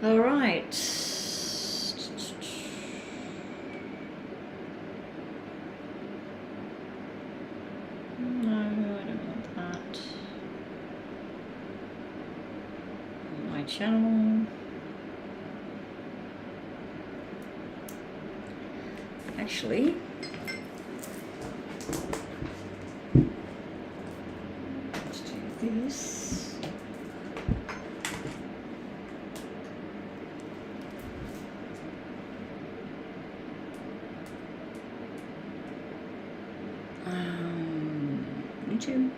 All right. No, I don't want that. My channel. Actually, let's do this. YouTube.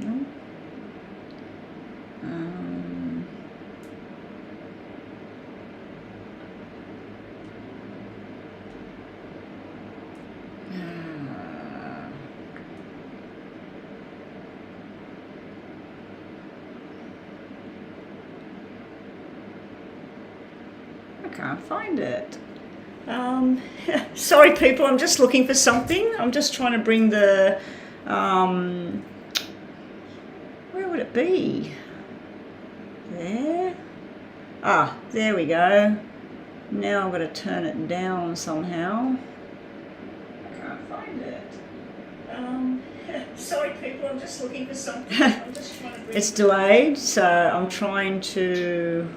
No. I can't find it. Sorry people, I'm just looking for something. I'm just trying to bring the, where would it be? There. Ah, there we go. Now I've got to turn it down somehow. I can't find it. Sorry people, I'm just looking for something. I'm just trying to bring it's delayed, so I'm trying to...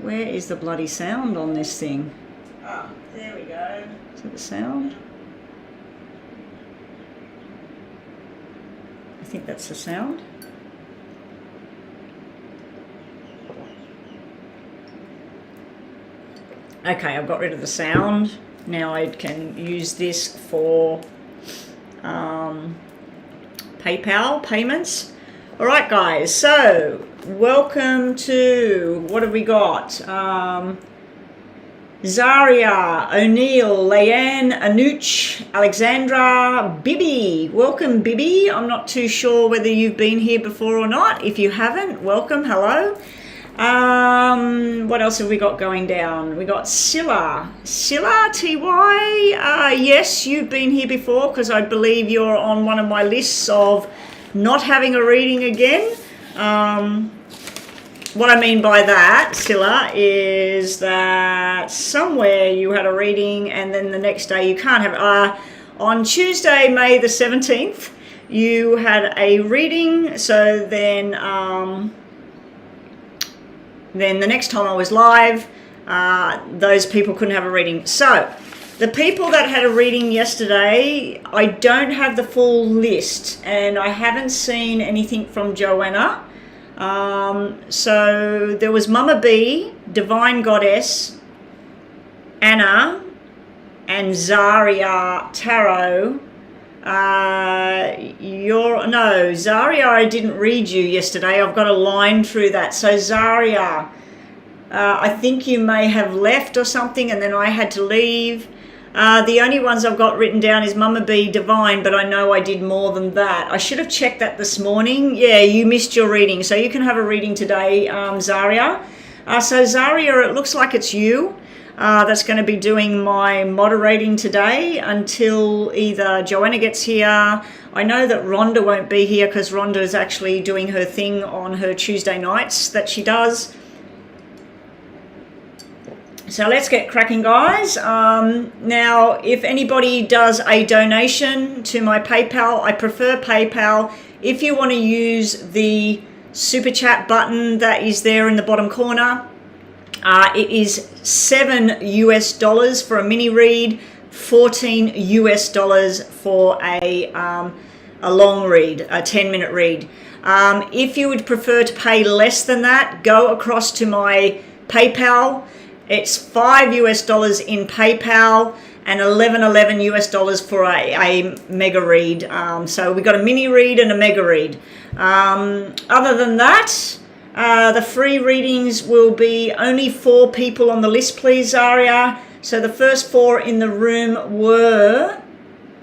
Where is the bloody sound on this thing? Ah, there we go. Is that the sound? I think that's the sound. Okay, I've got rid of the sound. Now I can use this for PayPal payments. All right, guys, so welcome to, what have we got? Zaria, O'Neill, Leanne, Anuch, Alexandra, Bibi. Welcome, Bibi. I'm not too sure whether you've been here before or not. If you haven't, welcome, hello. What else have we got going down? We got Silla, TY. Yes, you've been here before because I believe you're on one of my lists of not having a reading again. What I mean by that, Silla, is that somewhere you had a reading and then the next day you can't have it. On Tuesday, May the 17th, you had a reading, so then the next time I was live, those people couldn't have a reading. So the people that had a reading yesterday, I don't have the full list and I haven't seen anything from Joanna. So there was Mama B, Divine Goddess, Anna, and Zaria Tarot. Zaria, I didn't read you yesterday. I've got a line through that. So Zaria, I think you may have left or something and then I had to leave. The only ones I've got written down is Mama B, Divine, but I know I did more than that. I should have checked that this morning. Yeah, you missed your reading, so you can have a reading today, Zaria. So Zaria, it looks like it's you that's going to be doing my moderating today until either Joanna gets here. I know that Rhonda won't be here because Rhonda is actually doing her thing on her Tuesday nights that she does. So let's get cracking, guys. Now, if anybody does a donation to my PayPal, I prefer PayPal. If you want to use the super chat button that is there in the bottom corner, it is $7 for a mini read, $14 for a long read, a 10-minute read. If you would prefer to pay less than that, go across to my PayPal. It's $5 in PayPal and $11 for a mega read. So we got a mini read and a mega read. Other than that, the free readings will be only 4 people on the list, please, Zaria. So the first 4 in the room were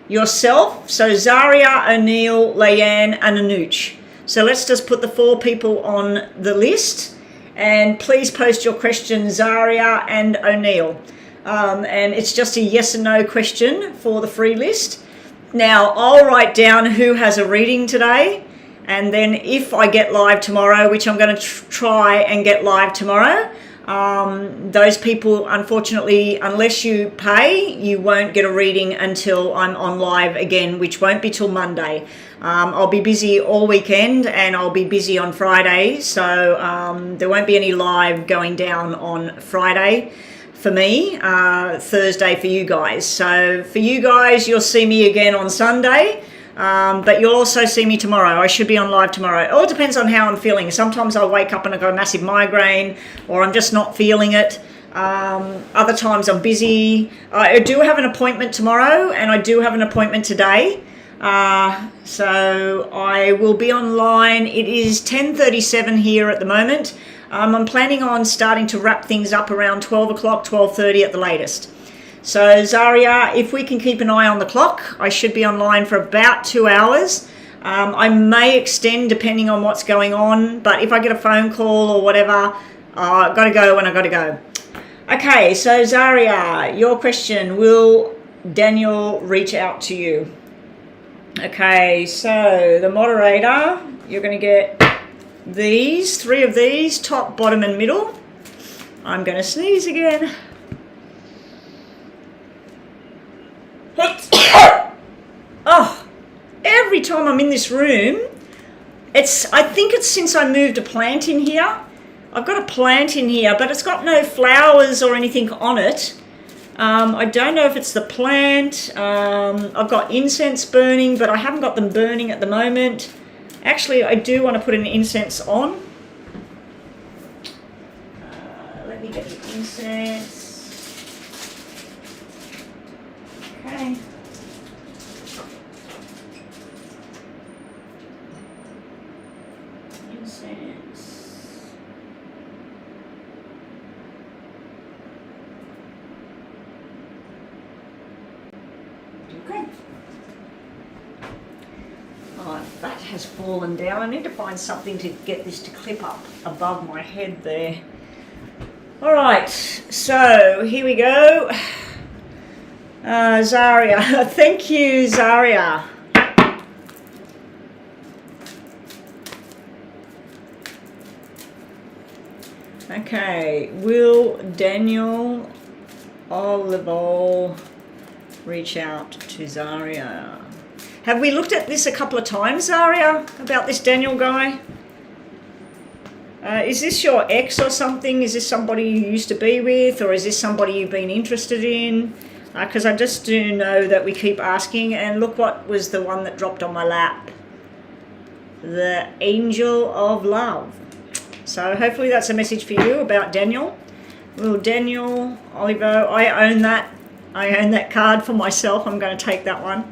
yourself. So Zaria, O'Neill, Leanne, and Anuch. So let's just put the 4 people on the list. And please post your questions, Zaria and O'Neill. and it's just a yes and no question for the free list. Now, I'll write down who has a reading today, and then if I get live tomorrow, which I'm going to try and get live tomorrow, those people, unfortunately, unless you pay, you won't get a reading until I'm on live again, which won't be till Monday. I'll be busy all weekend and I'll be busy on Friday, so there won't be any live going down on Friday for me, Thursday for you guys. So for you guys, you'll see me again on Sunday. But you'll also see me tomorrow. I should be on live tomorrow. It all depends on how I'm feeling. Sometimes I'll wake up and I've got a massive migraine, or I'm just not feeling it. Other times I'm busy. I do have an appointment tomorrow, and I do have an appointment today. So I will be online. It is 10:37 here at the moment. I'm planning on starting to wrap things up around 12 o'clock, 12:30 at the latest. So Zaria, if we can keep an eye on the clock, I should be online for about 2 hours. I may extend depending on what's going on, but if I get a phone call or whatever, I've got to go when I've got to go. Okay, so Zaria, your question, will Daniel reach out to you? Okay, so the moderator, you're going to get these, 3 of these, top, bottom and middle. I'm going to sneeze again. Oh, every time I'm in this room, I think it's since I moved a plant in here. I've got a plant in here, but it's got no flowers or anything on it. I don't know if it's the plant. I've got incense burning, but I haven't got them burning at the moment. Actually, I do want to put an incense on. Let me get the incense. Okay. Incense. Okay. Oh, that has fallen down. I need to find something to get this to clip up above my head there. All right, so here we go. Zaria, thank you, Zaria. Okay, will Daniel Olival reach out to Zaria? Have we looked at this a couple of times, Zaria, about this Daniel guy? Is this your ex or something? Is this somebody you used to be with, or is this somebody you've been interested in? Because I just do know that we keep asking, and look what was the one that dropped on my lap. The Angel of Love. So hopefully that's a message for you about Daniel. Will Daniel Olivo, I own that card for myself. I'm going to take that one.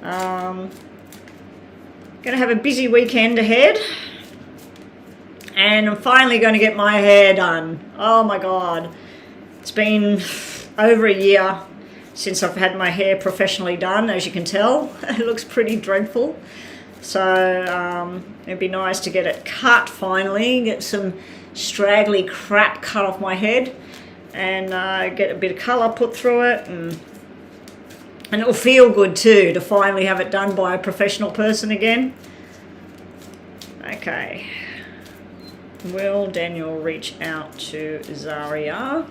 Going to have a busy weekend ahead. And I'm finally going to get my hair done. Oh my God. It's been over a year since I've had my hair professionally done, as you can tell. It looks pretty dreadful. So it'd be nice to get it cut finally, get some straggly crap cut off my head, and get a bit of colour put through it, and it'll feel good too to finally have it done by a professional person again. Okay. Will Daniel reach out to Zaria?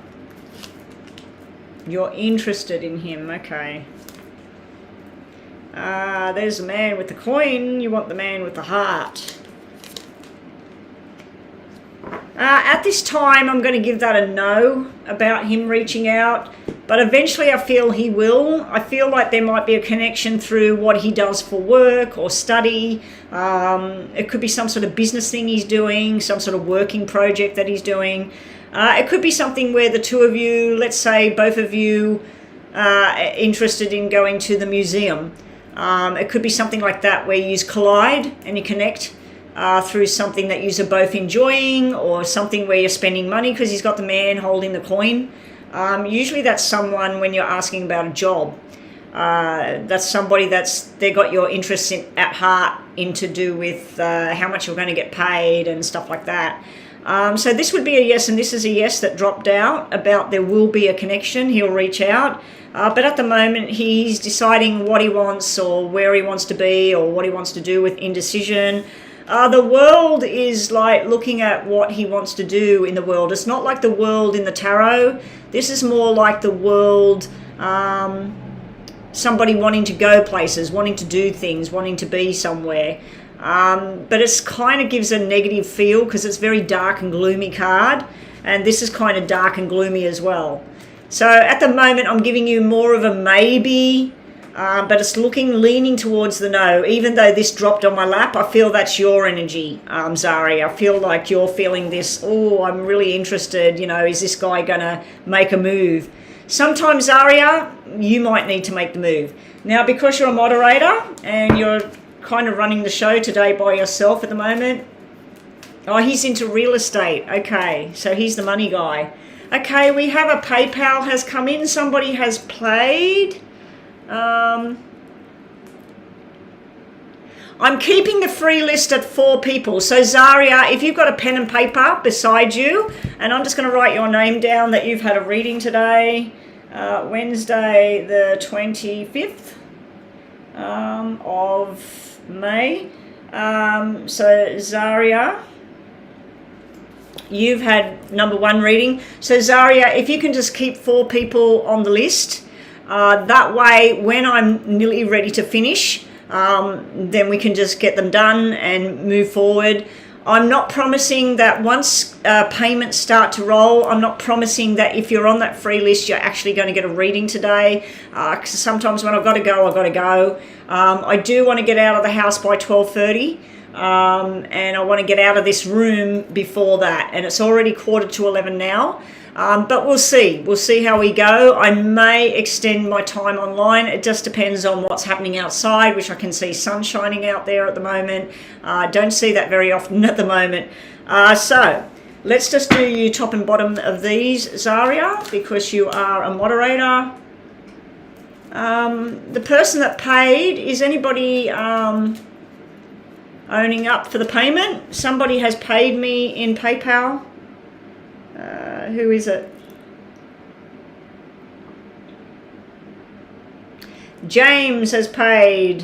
You're interested in him, okay. There's the man with the coin. You want the man with the heart. At this time, I'm going to give that a no about him reaching out. But eventually I feel he will. I feel like there might be a connection through what he does for work or study. It could be some sort of business thing he's doing, some sort of working project that he's doing. It could be something where the two of you, let's say both of you are interested in going to the museum. It could be something like that where you collide and you connect through something that you are both enjoying, or something where you're spending money because he's got the man holding the coin. Usually that's someone when you're asking about a job. That's somebody they got your interests at heart in to do with how much you're going to get paid and stuff like that. So this would be a yes, and this is a yes that dropped out about there will be a connection. He'll reach out. But at the moment, he's deciding what he wants or where he wants to be or what he wants to do with indecision. The world is like looking at what he wants to do in the world. It's not like the world in the tarot. This is more like the world, somebody wanting to go places, wanting to do things, wanting to be somewhere. But it's kind of gives a negative feel because it's very dark and gloomy card. And this is kind of dark and gloomy as well. So at the moment, I'm giving you more of a maybe, but it's leaning towards the no. Even though this dropped on my lap, I feel that's your energy, Zari. I feel like you're feeling this, oh, I'm really interested, is this guy going to make a move? Sometimes, Zaria, you might need to make the move. Now, because you're a moderator and you're kind of running the show today by yourself at the moment. Oh, he's into real estate. Okay, so he's the money guy. Okay, we have a PayPal has come in. Somebody has played. I'm keeping the free list at 4 people. So Zaria, if you've got a pen and paper beside you, and I'm just going to write your name down that you've had a reading today, Wednesday the 25th of May. So Zaria, you've had number 1 reading. So Zaria, if you can just keep 4 people on the list, that way when I'm nearly ready to finish, then we can just get them done and move forward. I'm not promising that once payments start to roll, I'm not promising that if you're on that free list, you're actually going to get a reading today. 'Cause sometimes when I've got to go, I've got to go. I do want to get out of the house by 12:30. And I want to get out of this room before that. And it's already 11:15 now. But we'll see. We'll see how we go. I may extend my time online. It just depends on what's happening outside, which I can see sun shining out there at the moment. Don't see that very often at the moment. So let's just do you top and bottom of these, Zaria, because you are a moderator. The person that paid, is anybody owning up for the payment? Somebody has paid me in PayPal. Who is it? James has paid.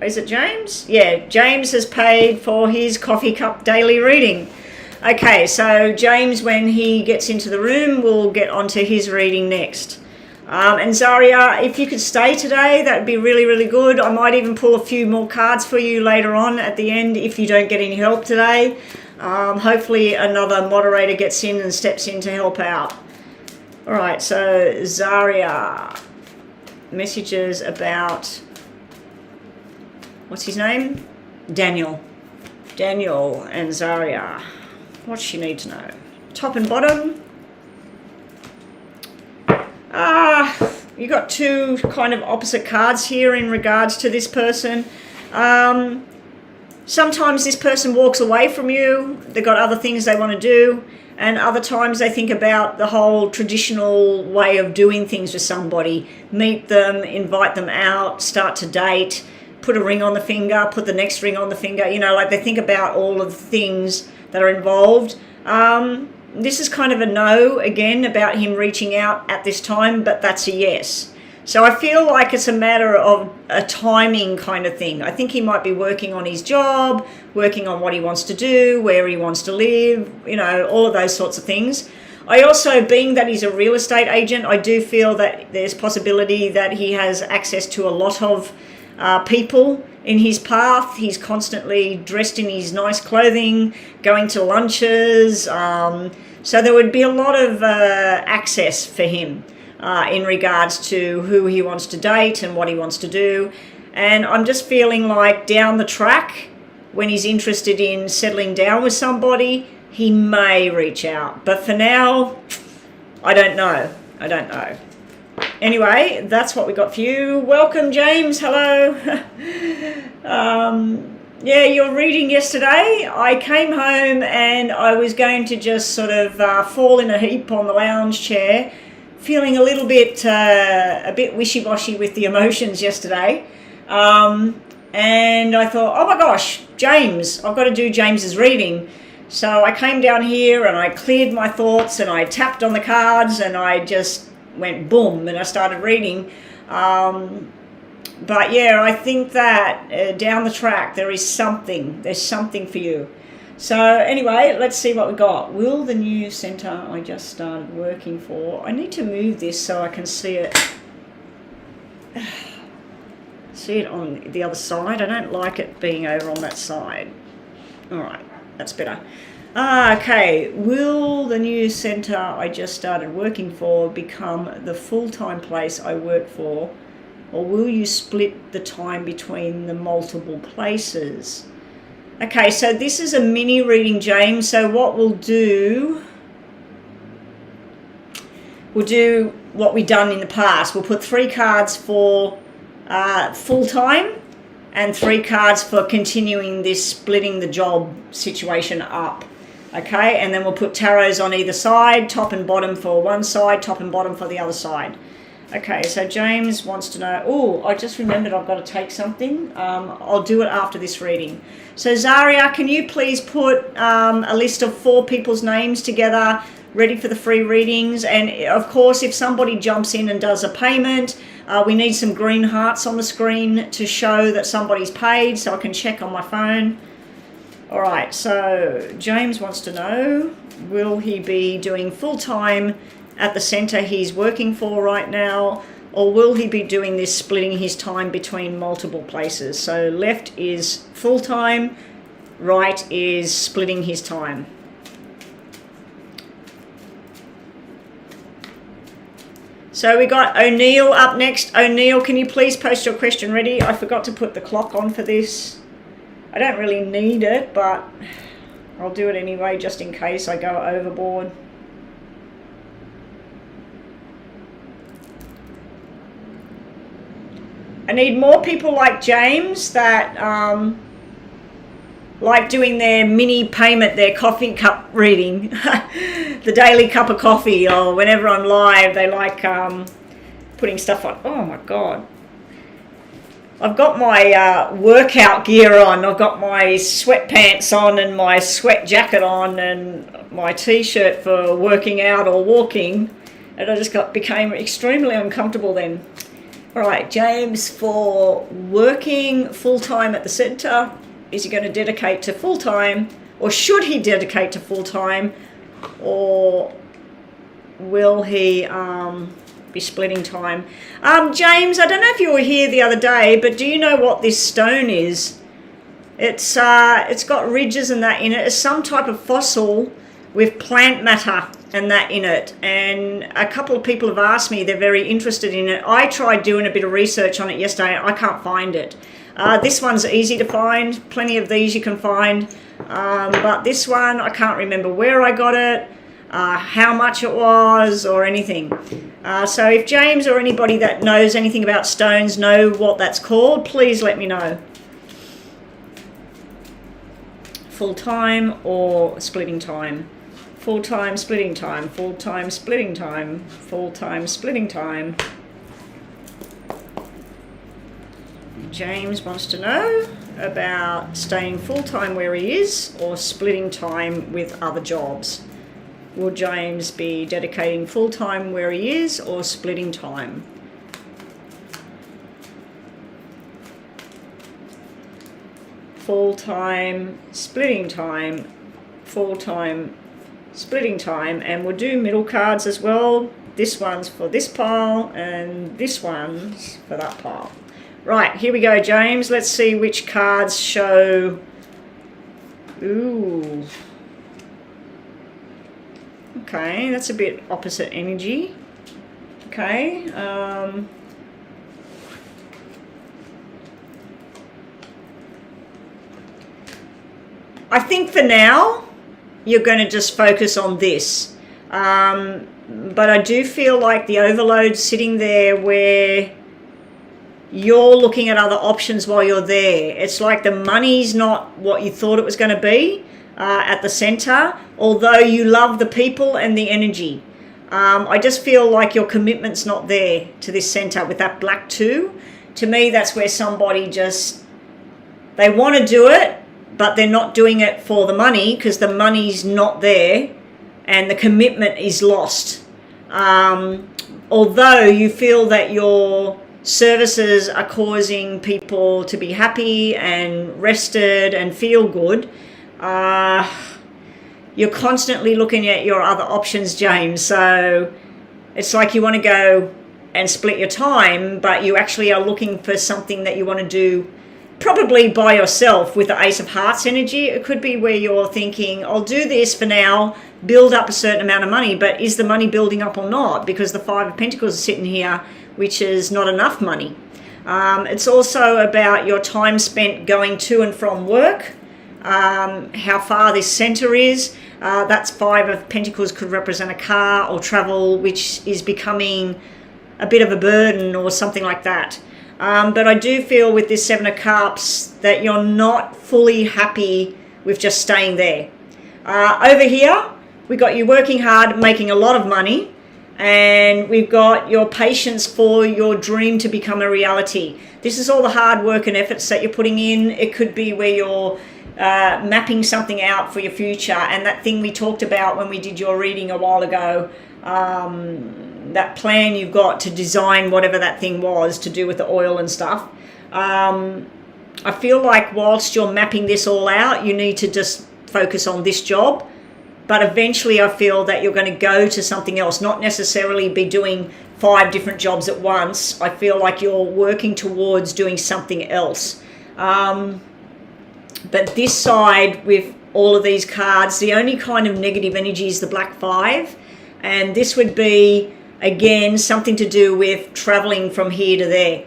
Is it James? Yeah, James has paid for his coffee cup daily reading. Okay, so James, when he gets into the room, will get onto his reading next. And Zaria, if you could stay today, that would be really, really good. I might even pull a few more cards for you later on at the end if you don't get any help today. Hopefully another moderator gets in and steps in to help out. All right, so Zaria, messages about, what's his name? Daniel. Daniel and Zaria. What does she need to know? Top and bottom. You got 2 kind of opposite cards here in regards to this person. Sometimes this person walks away from you. They've got other things they want to do. And other times they think about the whole traditional way of doing things with somebody. Meet them, invite them out, start to date, put a ring on the finger, put the next ring on the finger. Like they think about all of the things that are involved. This is kind of a no, again, about him reaching out at this time, but that's a yes. So I feel like it's a matter of a timing kind of thing. I think he might be working on his job, working on what he wants to do, where he wants to live, all of those sorts of things. I also, being that he's a real estate agent, I do feel that there's possibility that he has access to a lot of people in his path. He's constantly dressed in his nice clothing, going to lunches. So there would be a lot of access for him in regards to who he wants to date and what he wants to do. And I'm just feeling like down the track, when he's interested in settling down with somebody, he may reach out. But for now, I don't know. Anyway, that's what we got for you. Welcome, James. Hello. Yeah, your reading yesterday, I came home and I was going to just sort of fall in a heap on the lounge chair, feeling a little bit wishy-washy with the emotions yesterday. and I thought, oh my gosh, James, I've got to do James's reading. So I came down here and I cleared my thoughts and I tapped on the cards and I just went boom and I started reading. But yeah, I think that down the track there's something for you. So anyway, let's see what we got. Will the new center I just started working for, I need to move this so I can see it. See it on the other side. I don't like it being over on that side. All right, that's better. Okay, will the new centre I just started working for become the full-time place I work for, or will you split the time between the multiple places? Okay, so this is a mini reading, James. So what we'll do what we've done in the past. We'll put 3 cards for full-time and 3 cards for continuing this splitting the job situation up. Okay, and then we'll put tarots on either side, top and bottom for one side, top and bottom for the other side. Okay, so James wants to know, oh, I just remembered I've got to take something. I'll do it after this reading. So Zaria, can you please put a list of 4 people's names together, ready for the free readings? And of course, if somebody jumps in and does a payment, we need some green hearts on the screen to show that somebody's paid so I can check on my phone. All right, so James wants to know, will he be doing full-time at the centre he's working for right now, or will he be doing this splitting his time between multiple places? So left is full-time, right is splitting his time. So we got O'Neill up next. O'Neill, can you please post your question ready? I forgot to put the clock on for this. I don't really need it, but I'll do it anyway just in case I go overboard. I need more people like James that like doing their mini payment, their coffee cup reading, the daily cup of coffee, or whenever I'm live, they like putting stuff on. Oh my God. I've got my workout gear on. I've got my sweatpants on and my sweat jacket on and my t-shirt for working out or walking. And I just became extremely uncomfortable then. All right, James, for working full-time at the centre, is he going to dedicate to full-time, or should he dedicate to full-time, or will he be splitting time? James, I don't know if you were here the other day, but do you know what this stone is? It's got ridges and that in it. It's some type of fossil with plant matter and that in it, and a couple of people have asked me, they're very interested in it. I tried doing a bit of research on it yesterday. I can't find it. This one's easy to find. Plenty of these you can find, but this one I can't remember where I got it, how much it was, or anything. So if James or anybody that knows anything about stones know what that's called, please let me know. Full-time or splitting time? Full-time, splitting time, full-time, splitting time, full-time, splitting time. James wants to know about staying full-time where he is or splitting time with other jobs. Will James be dedicating full-time where he is or splitting time? Full-time, splitting time, full-time, splitting time, and we'll do middle cards as well. This one's for this pile and this one's for that pile. Right, here we go, James. Let's see which cards show. Ooh. Okay, that's a bit opposite energy. Okay. I think for now, you're going to just focus on this. But I do feel like the overload's sitting there where you're looking at other options while you're there. It's like the money's not what you thought it was going to be at the centre, although you love the people and the energy. I just feel like your commitment's not there to this centre with that black 2. To me, that's where somebody just They want to do it, but they're not doing it for the money because the money's not there and the commitment is lost. Although you feel that your services are causing people to be happy and rested and feel good, you're constantly looking at your other options, James. So it's like you want to go and split your time, but you actually are looking for something that you want to do probably by yourself with the Ace of Hearts energy. It could be where you're thinking, I'll do this for now, build up a certain amount of money, but is the money building up or not? Because the Five of Pentacles is sitting here, which is not enough money. It's also about your time spent going to and from work, how far this center is. That's Five of Pentacles could represent a car or travel, which is becoming a bit of a burden or something like that. But I do feel with this Seven of Cups that you're not fully happy with just staying there. Over here, we got you working hard, making a lot of money, and we've got your patience for your dream to become a reality. This is all the hard work and efforts that you're putting in. It could be where you're mapping something out for your future, and that thing we talked about when we did your reading a while ago, that plan you've got to design whatever that thing was to do with the oil and stuff. I feel like whilst you're mapping this all out, you need to just focus on this job, but eventually I feel that you're going to go to something else, not necessarily be doing 5 different jobs at once. I feel like you're working towards doing something else. But this side with all of these cards, the only kind of negative energy is the Black 5. And this would be, again, something to do with traveling from here to there.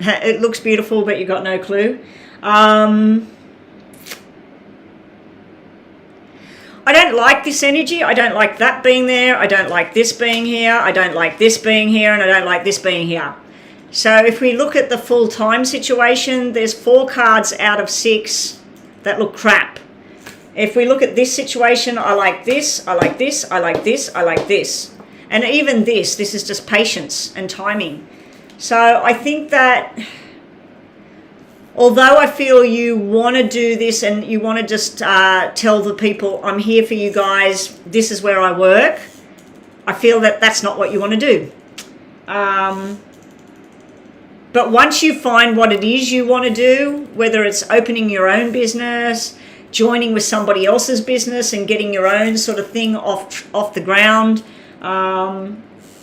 It looks beautiful, but you've got no clue. I don't like this energy. I don't like that being there. I don't like this being here. I don't like this being here. And I don't like this being here. So if we look at the full-time situation, there's 4 cards out of 6 that look crap. If we look at this situation, I like this, I like this, I like this, I like this. And even this is just patience and timing. So I think that although I feel you want to do this and you want to just tell the people, I'm here for you guys, this is where I work, I feel that that's not what you want to do. But once you find what it is you want to do, whether it's opening your own business, joining with somebody else's business and getting your own sort of thing off the ground,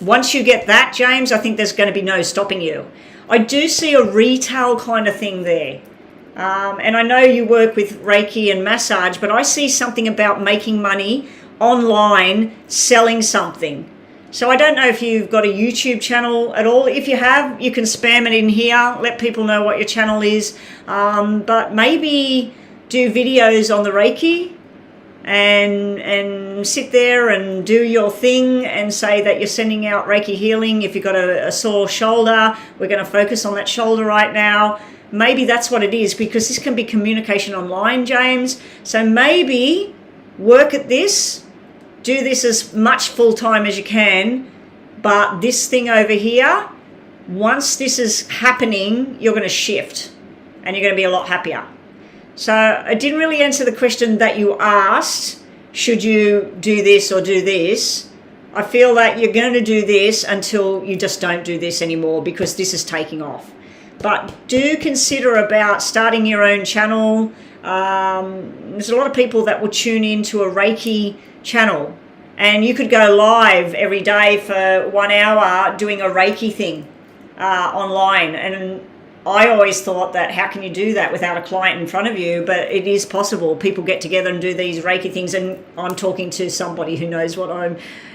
once you get that, James, I think there's going to be no stopping you. I do see a retail kind of thing there. And I know you work with Reiki and massage, but I see something about making money online, selling something. So I don't know if you've got a YouTube channel at all. If you have, you can spam it in here, let people know what your channel is. But maybe do videos on the Reiki and sit there and do your thing and say that you're sending out Reiki healing. If you've got a sore shoulder, we're going to focus on that shoulder right now. Maybe that's what it is, because this can be communication online, James. So maybe work at this, do this as much full-time as you can, but this thing over here, once this is happening, you're going to shift and you're going to be a lot happier. So I didn't really answer the question that you asked, should you do this or do this? I feel that you're going to do this until you just don't do this anymore, because this is taking off. But do consider about starting your own channel. There's a lot of people that will tune into a Reiki channel, and you could go live every day for 1 hour doing a Reiki thing online. And I always thought that, how can you do that without a client in front of you? But it is possible. People get together and do these Reiki things, and I'm talking to somebody who knows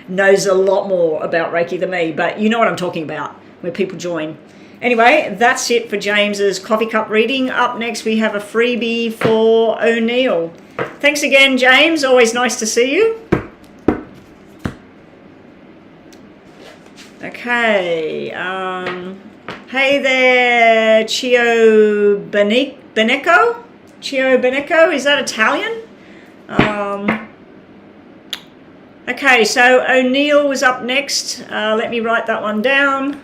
knows a lot more about Reiki than me, but you know what I'm talking about, where people join. Anyway, that's it for James's coffee cup reading. Up next, we have a freebie for O'Neill. Thanks again, James. Always nice to see you. Okay. Hey there, Chio Beneco? Chio Beneco, is that Italian? Okay, so O'Neill was up next. Let me write that one down.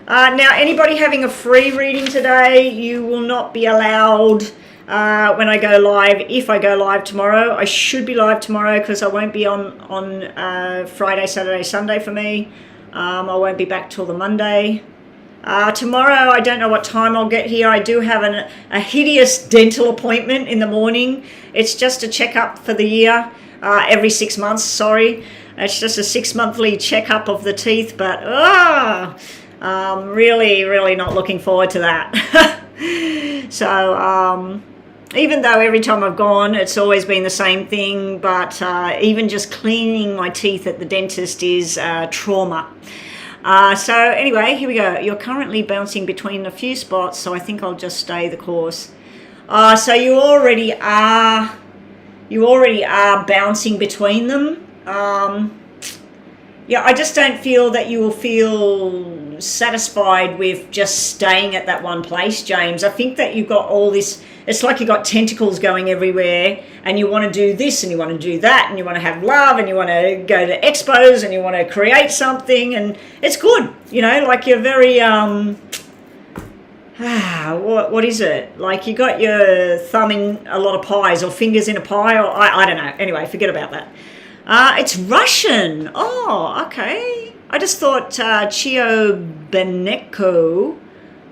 Now, anybody having a free reading today, you will not be allowed when I go live. If I go live tomorrow, I should be live tomorrow because I won't be on Friday, Saturday, Sunday for me. I won't be back till the Monday. Tomorrow, I don't know what time I'll get here. I do have a hideous dental appointment in the morning. It's just a checkup for the year, every 6 months, sorry. It's just a 6-monthly checkup of the teeth, but really not looking forward to that. So even though every time I've gone, it's always been the same thing, but even just cleaning my teeth at the dentist is trauma. So anyway, here we go. You're currently bouncing between a few spots, so I think I'll just stay the course. So you already are bouncing between them. Yeah, I just don't feel that you will feel satisfied with just staying at that one place, James. I think that you've got all this, it's like you've got tentacles going everywhere, and you want to do this and you want to do that, and you want to have love, and you want to go to expos, and you want to create something, and it's good, you know, like you're very, what is it? Like you got your thumb in a lot of pies, or fingers in a pie, or I don't know. Anyway, forget about that. It's Russian. Oh, okay. I just thought Chio Beneko.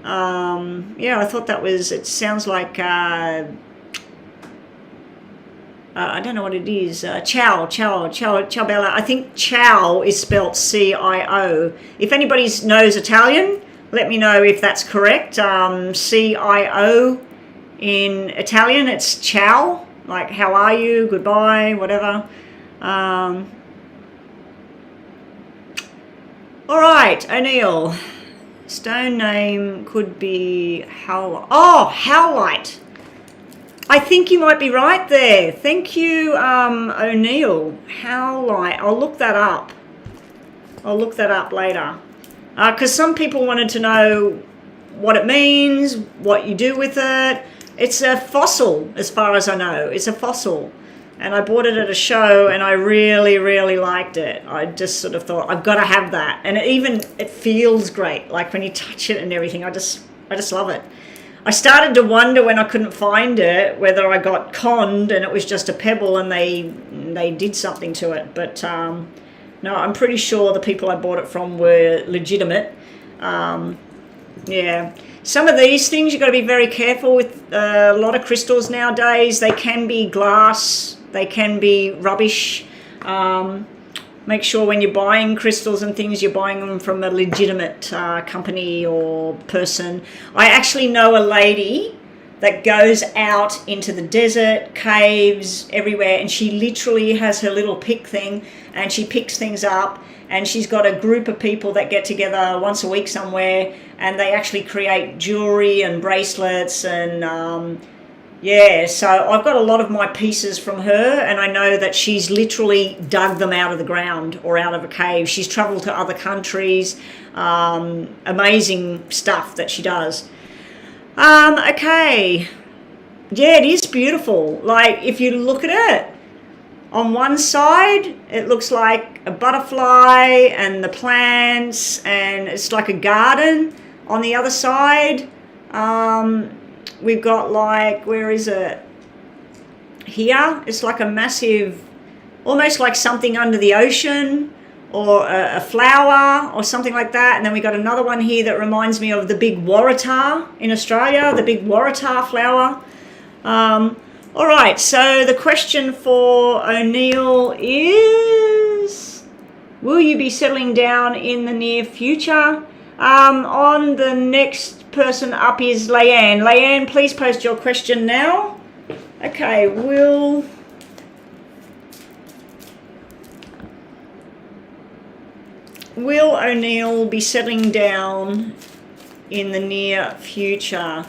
Yeah, I thought that was, it sounds like, I don't know what it is. Ciao Bella. I think ciao is spelt C-I-O. If anybody knows Italian, let me know if that's correct. C-I-O in Italian, it's ciao. Like, how are you? Goodbye, whatever. All right, O'Neill. Stone name could be Howlite. I think you might be right there. Thank you, O'Neill. Howlite. I'll look that up. I'll look that up later. Because some people wanted to know what it means, what you do with it. It's a fossil, as far as I know. It's a fossil. And I bought it at a show, and I really liked it. I just sort of thought, I've got to have that. And it feels great. Like when you touch it and everything, I just love it. I started to wonder when I couldn't find it, whether I got conned and it was just a pebble and they did something to it. But no, I'm pretty sure the people I bought it from were legitimate. Yeah. Some of these things you've got to be very careful with. A lot of crystals nowadays, they can be glass, they can be rubbish. Make sure when you're buying crystals and things, you're buying them from a legitimate company or person. I actually know a lady that goes out into the desert, caves, everywhere, and she literally has her little pick thing, and she picks things up, and she's got a group of people that get together once a week somewhere, and they actually create jewelry and bracelets, and yeah, so I've got a lot of my pieces from her, and I know that she's literally dug them out of the ground or out of a cave. She's traveled to other countries. Amazing stuff that she does. Okay. Yeah, it is beautiful. Like, if you look at it, on one side, it looks like a butterfly and the plants, and it's like a garden. On the other side, we've got like, where is it? Here, it's like a massive, almost like something under the ocean, or a flower or something like that. And then we got another one here that reminds me of the big waratah in Australia, the big waratah flower. All right, so the question for O'Neill is, will you be settling down in the near future? On the next person up is Leanne. Leanne, please post your question now. Okay, will O'Neill be settling down in the near future?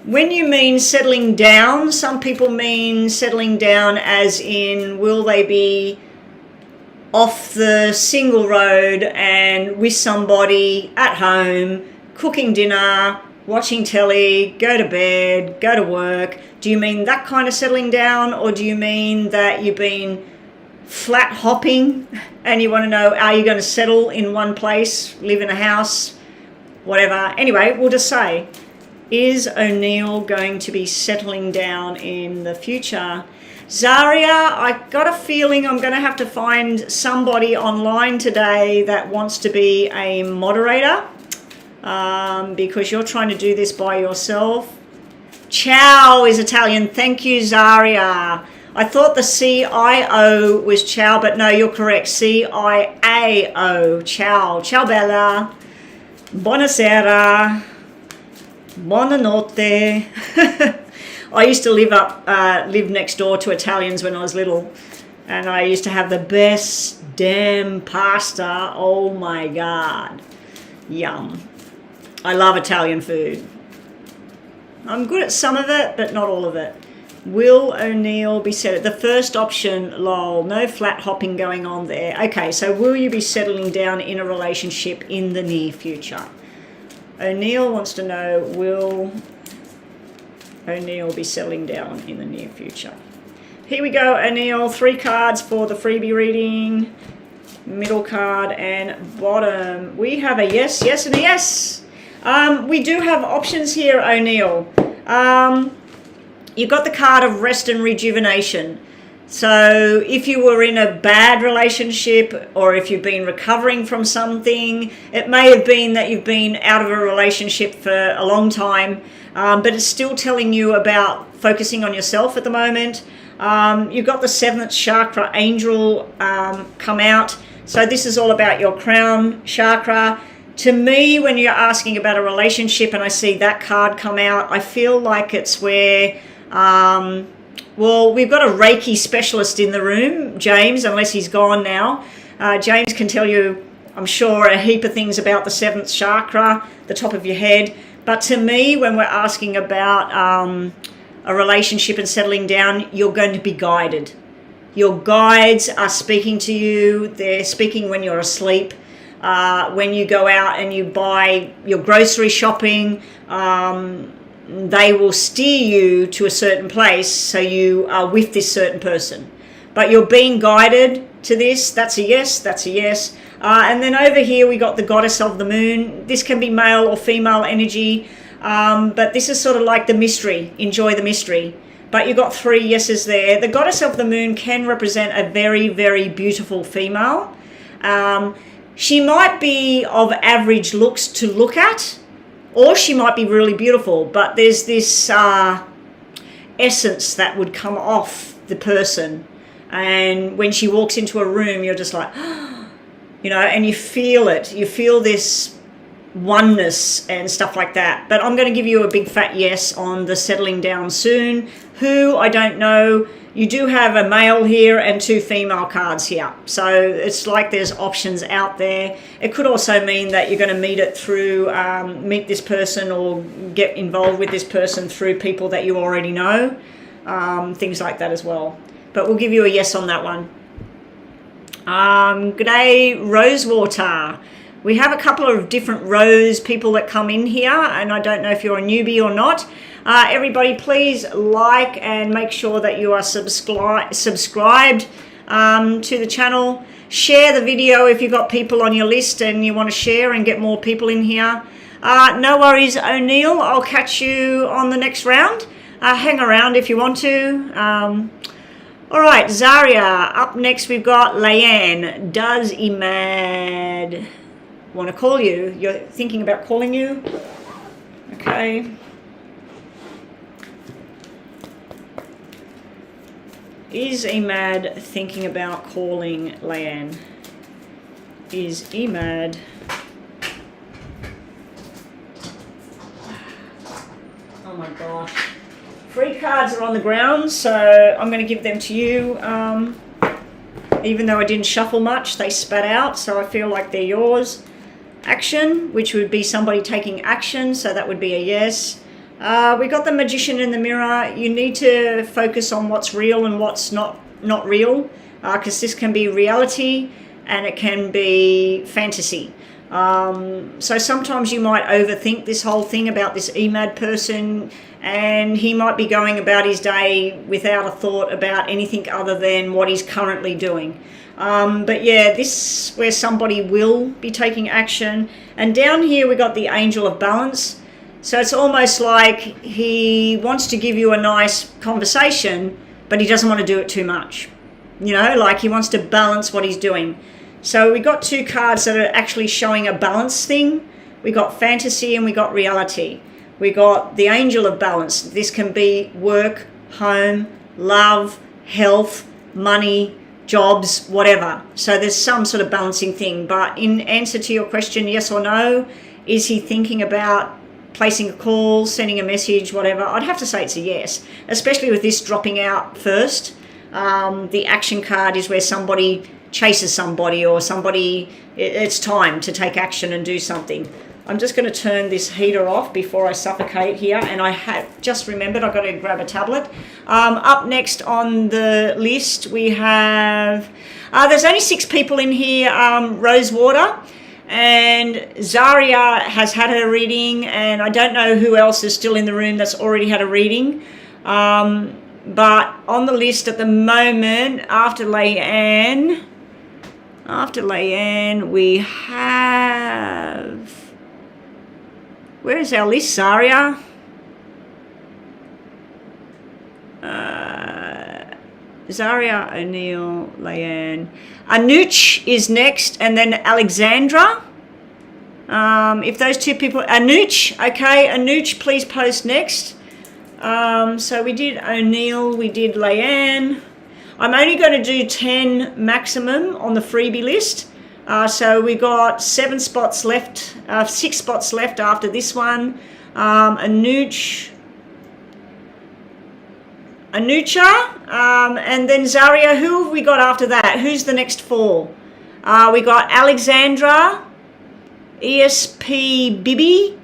When you mean settling down, some people mean settling down as in, will they be off the single road and with somebody at home, cooking dinner, watching telly, go to bed, go to work? Do you mean that kind of settling down, or do you mean that you've been flat hopping and you want to know, are you going to settle in one place, live in a house, whatever. Anyway, we'll just say, is O'Neill going to be settling down in the future? Zaria, I got a feeling I'm going to have to find somebody online today that wants to be a moderator, because you're trying to do this by yourself. Ciao is Italian. Thank you, Zaria. I thought the CIO was ciao, but no, you're correct. CIAO. Ciao. Ciao, Bella. Buonasera. Buonanotte. I used to live next door to Italians when I was little, and I used to have the best damn pasta. Oh my God. Yum. I love Italian food. I'm good at some of it, but not all of it. Will O'Neill be settled? The first option, lol, no flat hopping going on there. Okay, so will you be settling down in a relationship in the near future? O'Neill wants to know, will O'Neill be settling down in the near future? Here we go, O'Neill. 3 cards for the freebie reading. Middle card and bottom. We have a yes, yes, and a yes. We do have options here, O'Neill. You got the card of rest and rejuvenation. So if you were in a bad relationship, or if you've been recovering from something, it may have been that you've been out of a relationship for a long time, but it's still telling you about focusing on yourself at the moment. You've got the 7th chakra angel come out. So this is all about your crown chakra. To me, when you're asking about a relationship and I see that card come out, I feel like it's where, well, we've got a Reiki specialist in the room, James, unless he's gone now. James can tell you, I'm sure, a heap of things about the 7th chakra, the top of your head. But to me, when we're asking about a relationship and settling down, you're going to be guided. Your guides are speaking to you. They're speaking when you're asleep. When you go out and you buy your grocery shopping, they will steer you to a certain place so you are with this certain person. But you're being guided to this. That's a yes, that's a yes. And then over here we got the goddess of the moon. This can be male or female energy, but this is sort of like the mystery. Enjoy the mystery. But you've got 3 yeses there. The goddess of the moon can represent a very, very beautiful female. She might be of average looks to look at, or she might be really beautiful, but there's this essence that would come off the person. And when she walks into a room, you're just like, you know, and you feel it. You feel this oneness and stuff like that. But I'm going to give you a big fat yes on the settling down soon. Who, I don't know. You do have a male here and 2 female cards here. So it's like there's options out there. It could also mean that you're going to meet it through, meet this person or get involved with this person through people that you already know. Things like that as well. But we'll give you a yes on that one. Good day, Rosewater. We have a couple of different rose people that come in here, and I don't know if you're a newbie or not. Everybody, please like and make sure that you are subscribed to the channel. Share the video if you've got people on your list and you want to share and get more people in here. No worries, O'Neill. I'll catch you on the next round. Hang around if you want to. All right, Zaria. Up next, we've got Leanne. Does Imad want to call you? You're thinking about calling you? Okay. Is Imad thinking about calling Leanne? Is Imad... Oh my gosh. 3 cards are on the ground, so I'm going to give them to you. Even though I didn't shuffle much, they spat out, so I feel like they're yours. Action, which would be somebody taking action, so that would be a yes. We got the Magician in the mirror. You need to focus on what's real and what's not real, because this can be reality and it can be fantasy. So sometimes you might overthink this whole thing about this EMAD person, and he might be going about his day without a thought about anything other than what he's currently doing. But yeah, this is where somebody will be taking action. And down here we got the Angel of Balance. So it's almost like he wants to give you a nice conversation, but he doesn't want to do it too much. You know, like he wants to balance what he's doing. So we got two cards that are actually showing a balance thing. We got fantasy and we got reality. We got the Angel of Balance. This can be work, home, love, health, money, jobs, whatever. So there's some sort of balancing thing. But in answer to your question, yes or no, is he thinking about placing a call, sending a message, whatever? I'd have to say it's a yes, especially with this dropping out first. The action card is where somebody chases somebody, or somebody, it's time to take action and do something. I'm just going to turn this heater off before I suffocate here, and I have just remembered I've got to grab a tablet. Up next on the list we have, there's only 6 people in here, Rosewater, and Zaria has had her reading, and I don't know who else is still in the room that's already had a reading. But on the list at the moment, after Leanne, we have, where's our list, Zaria? Zaria, O'Neill, Leanne. Anuch is next, and then Alexandra. If those two people, Anuch, okay, Anuch, please post next. So we did O'Neill, we did Leanne. I'm only going to do 10 maximum on the freebie list. So we got 7 spots left, 6 spots left after this one. Anucha, and then Zaria. Who have we got after that? Who's the next 4? We got Alexandra, ESP Bibi,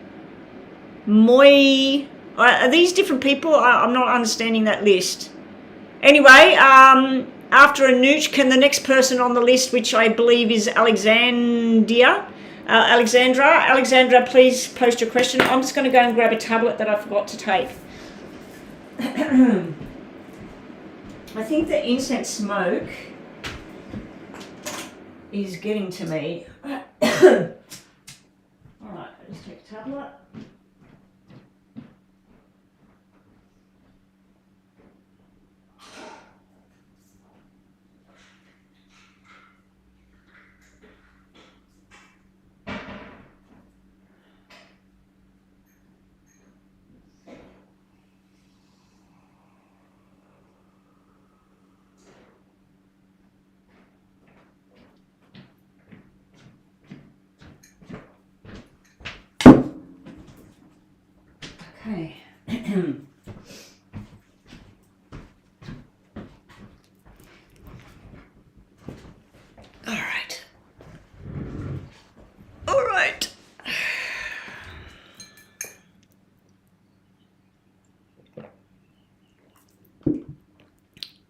Moy. Are these different people? I'm not understanding that list. Anyway, after Anuch, can the next person on the list, which I believe is Alexandra, please post your question. I'm just going to go and grab a tablet that I forgot to take. I think the incense smoke is getting to me. All right, let's take a tablet. Okay. All right. All right.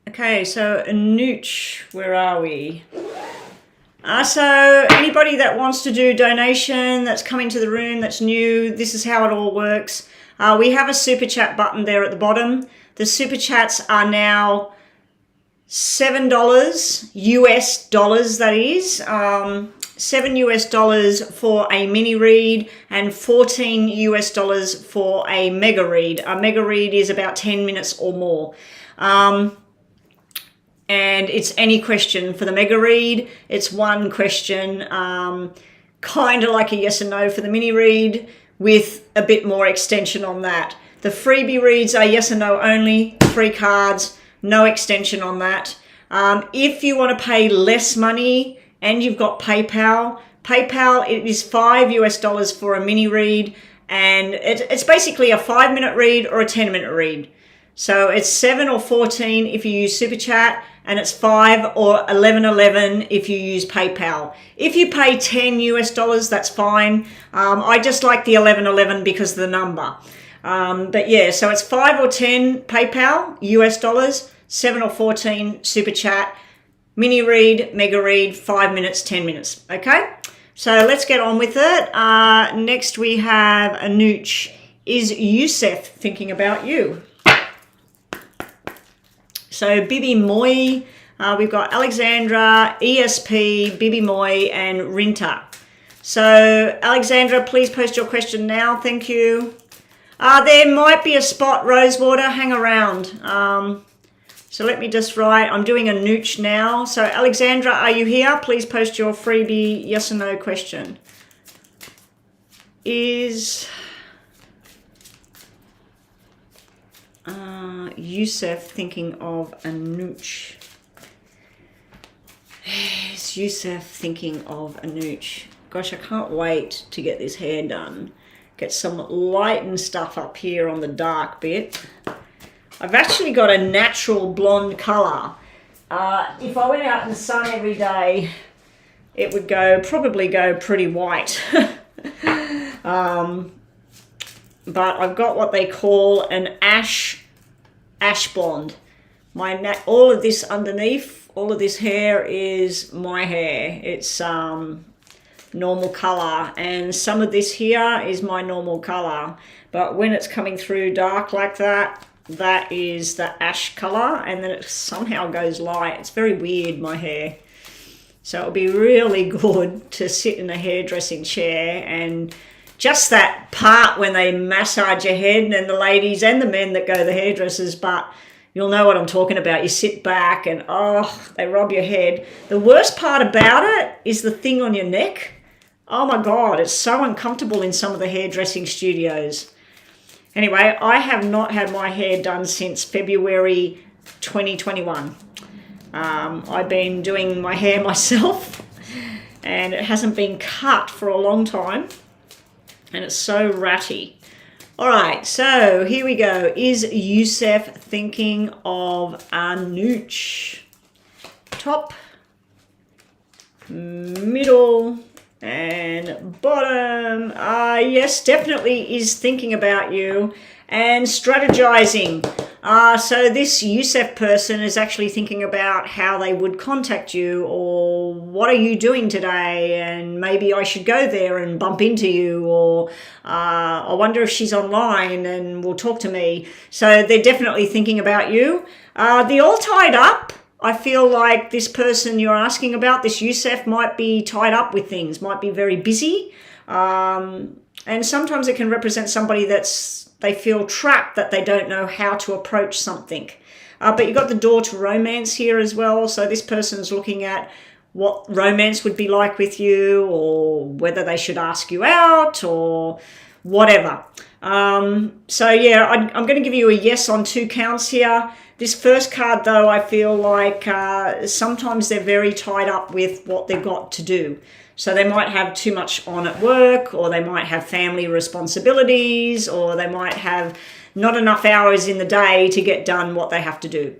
Okay, so Anuch, where are we? So anybody that wants to do donation, that's coming to the room, that's new, this is how it all works. We have a super chat button there at the bottom. The super chats are now $7 US dollars, that is. $7 US for a mini read and $14 US for a mega read. A mega read is about 10 minutes or more. And it's any question. For the mega read, it's one question, kind of like a yes or no for the mini read, with a bit more extension on that. The freebie reads are yes or no only, 3 cards, no extension on that. If you want to pay less money and you've got PayPal, it is $5 US for a mini read, and it's basically a 5-minute read or a 10-minute read. So it's 7 or 14 if you use Super Chat, and it's 5 or 11 if you use PayPal. If you pay $10 US, that's fine. I just like the 11 because of the number. But yeah, so it's 5 or 10 PayPal US dollars, 7 or 14 Super Chat, mini read, mega read, 5 minutes, 10 minutes. Okay. So let's get on with it. Next we have Anuj. Is Yusef thinking about you? So Bibi Moy, we've got Alexandra, ESP, Bibi Moy, and Rinta. So Alexandra, please post your question now. Thank you. There might be a spot, Rosewater. Hang around. So let me just write. I'm doing a nooch now. So Alexandra, are you here? Please post your freebie yes or no question. Is Yusef thinking of a nooch? Is Yusef thinking of a nooch? Gosh, I can't wait to get this hair done. Get some light and stuff up here on the dark bit. I've actually got a natural blonde colour. If I went out in the sun every day, it would probably go pretty white. But I've got what they call an ash blonde. All of this underneath, all of this hair is my hair. It's normal color, and some of this here is my normal color, but when it's coming through dark like that, that is the ash color, and then it somehow goes light. It's very weird, my hair. So it'll be really good to sit in a hairdressing chair, and just that part when they massage your head, and the ladies and the men that go to the hairdressers, but you'll know what I'm talking about. You sit back and they rub your head. The worst part about it is the thing on your neck. Oh my God, it's so uncomfortable in some of the hairdressing studios. Anyway, I have not had my hair done since February 2021. I've been doing my hair myself, and it hasn't been cut for a long time, and it's so ratty. All right, so here we go. Is Yusef thinking of a nooch? Top, middle, and bottom. Yes, definitely is thinking about you and strategizing. So this Yusef person is actually thinking about how they would contact you, or what are you doing today, and maybe I should go there and bump into you, or I wonder if she's online and will talk to me. So they're definitely thinking about you. They're all tied up. I feel like this person you're asking about, this Yusef, might be tied up with things, might be very busy. And sometimes it can represent somebody they feel trapped, that they don't know how to approach something. But you've got the door to romance here as well. So this person's looking at what romance would be like with you, or whether they should ask you out, or whatever. So yeah, I'm going to give you a yes on 2 counts here. This first card, though, I feel like sometimes they're very tied up with what they've got to do. So they might have too much on at work, or they might have family responsibilities, or they might have not enough hours in the day to get done what they have to do.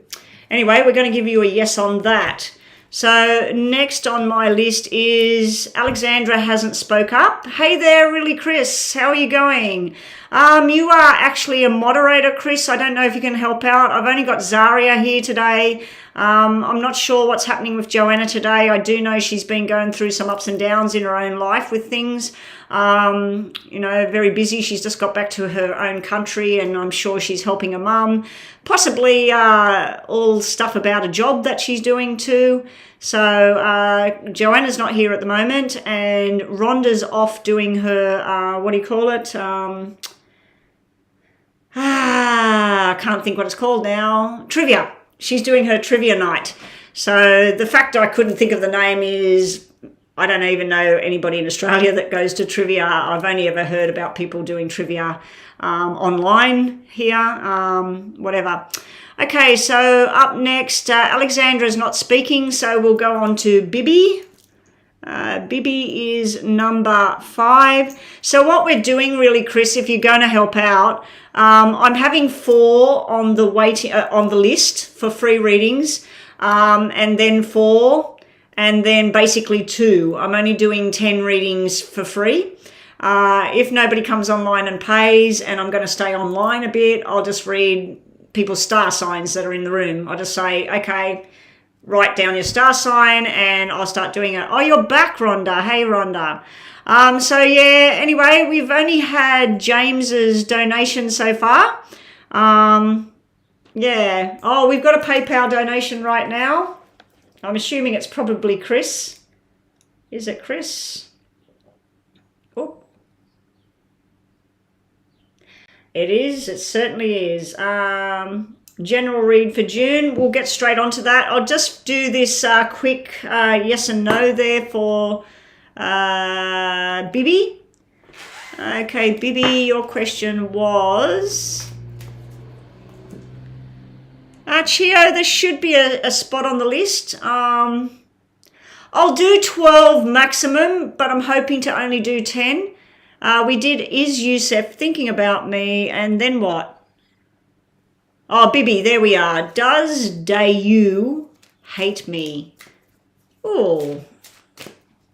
Anyway, we're going to give you a yes on that. So next on my list is Alexandra hasn't spoke up. Hey there, really, Chris. How are you going? You are actually a moderator, Chris. I don't know if you can help out. I've only got Zaria here today. I'm not sure what's happening with Joanna today. I do know she's been going through some ups and downs in her own life with things. Very busy. She's just got back to her own country, and I'm sure she's helping her mum. Possibly all stuff about a job that she's doing too. So Joanna's not here at the moment, and Rhonda's off doing her, I can't think what it's called now. Trivia. She's doing her trivia night. So the fact I couldn't think of the name is, I don't even know anybody in Australia that goes to trivia. I've only ever heard about people doing trivia online here, whatever. Okay, so up next, Alexandra's not speaking, so we'll go on to Bibi. Bibi is number 5. So what we're doing really, Chris, if you're going to help out, I'm having 4 on the on the list for free readings, and then 4, and then basically 2. I'm only doing 10 readings for free. If nobody comes online and pays, and I'm going to stay online a bit, I'll just read people's star signs that are in the room. I'll just say, okay, write down your star sign and I'll start doing it. Oh, you're back, Rhonda. Hey, Rhonda. So yeah, anyway, we've only had James's donation so far. Yeah. Oh, we've got a PayPal donation right now. I'm assuming it's probably Chris. Is it Chris? Oh. It is. It certainly is. General read for June. We'll get straight onto that. I'll just do this quick yes and no there for Bibi. Okay, Bibi, your question was... Chio, there should be a spot on the list. I'll do 12 maximum, but I'm hoping to only do 10. We did Is Youssef Thinking About Me, and then what? Oh, Bibi, there we are. Does Dayu hate me? Oh,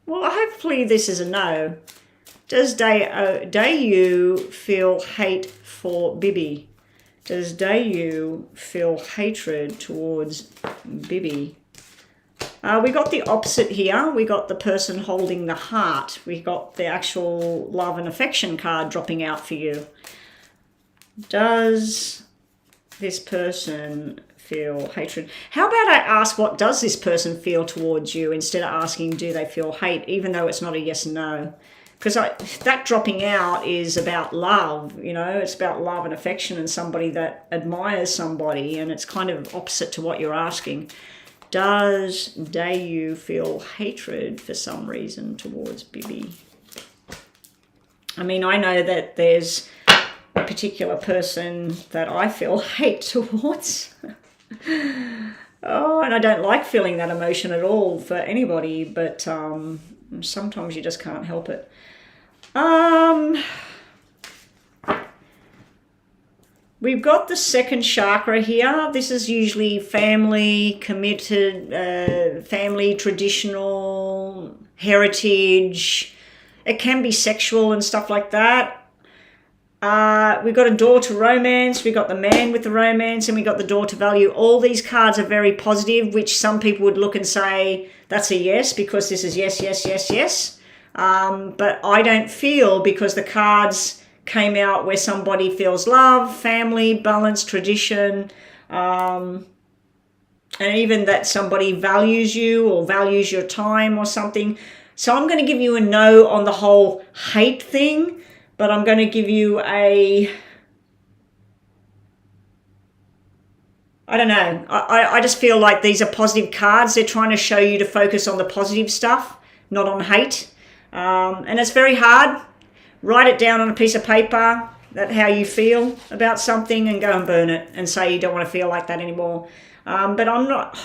well, hopefully this is a no. Does Dayu feel hate for Bibi? Does Dayu feel hatred towards Bibi? We got the opposite here. We got the person holding the heart. We got the actual love and affection card dropping out for you. Does this person feel hatred? How about I ask, what does this person feel towards you, instead of asking, do they feel hate, even though it's not a yes and no? Because that dropping out is about love, you know, it's about love and affection and somebody that admires somebody, and it's kind of opposite to what you're asking. Does Dayu feel hatred for some reason towards Bibi? I mean, I know that there's a particular person that I feel hate towards. Oh, and I don't like feeling that emotion at all for anybody, but sometimes you just can't help it. We've got the second chakra here. This is usually family, committed, family, traditional, heritage. It can be sexual and stuff like that. We've got a door to romance. We've got the man with the romance, and we got the door to value. All these cards are very positive, which some people would look and say, that's a yes, because this is yes, yes, yes, yes. But I don't feel, because the cards came out where somebody feels love, family, balance, tradition, and even that somebody values you or values your time or something. So I'm going to give you a no on the whole hate thing, but I'm going to give you a... I don't know. I just feel like these are positive cards. They're trying to show you to focus on the positive stuff, not on hate. And it's very hard. Write it down on a piece of paper, that how you feel about something, and go and burn it and say you don't want to feel like that anymore. But I'm not...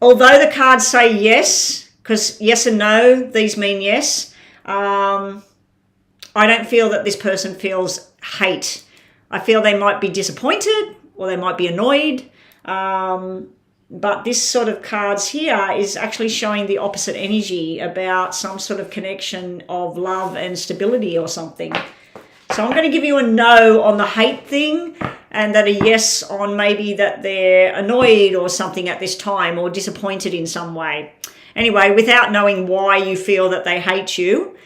Although the cards say yes, because yes and no, these mean yes, I don't feel that this person feels hate. I feel they might be disappointed or they might be annoyed. But this sort of cards here is actually showing the opposite energy about some sort of connection of love and stability or something. So I'm going to give you a no on the hate thing, and that a yes on maybe that they're annoyed or something at this time, or disappointed in some way. Anyway, without knowing why you feel that they hate you,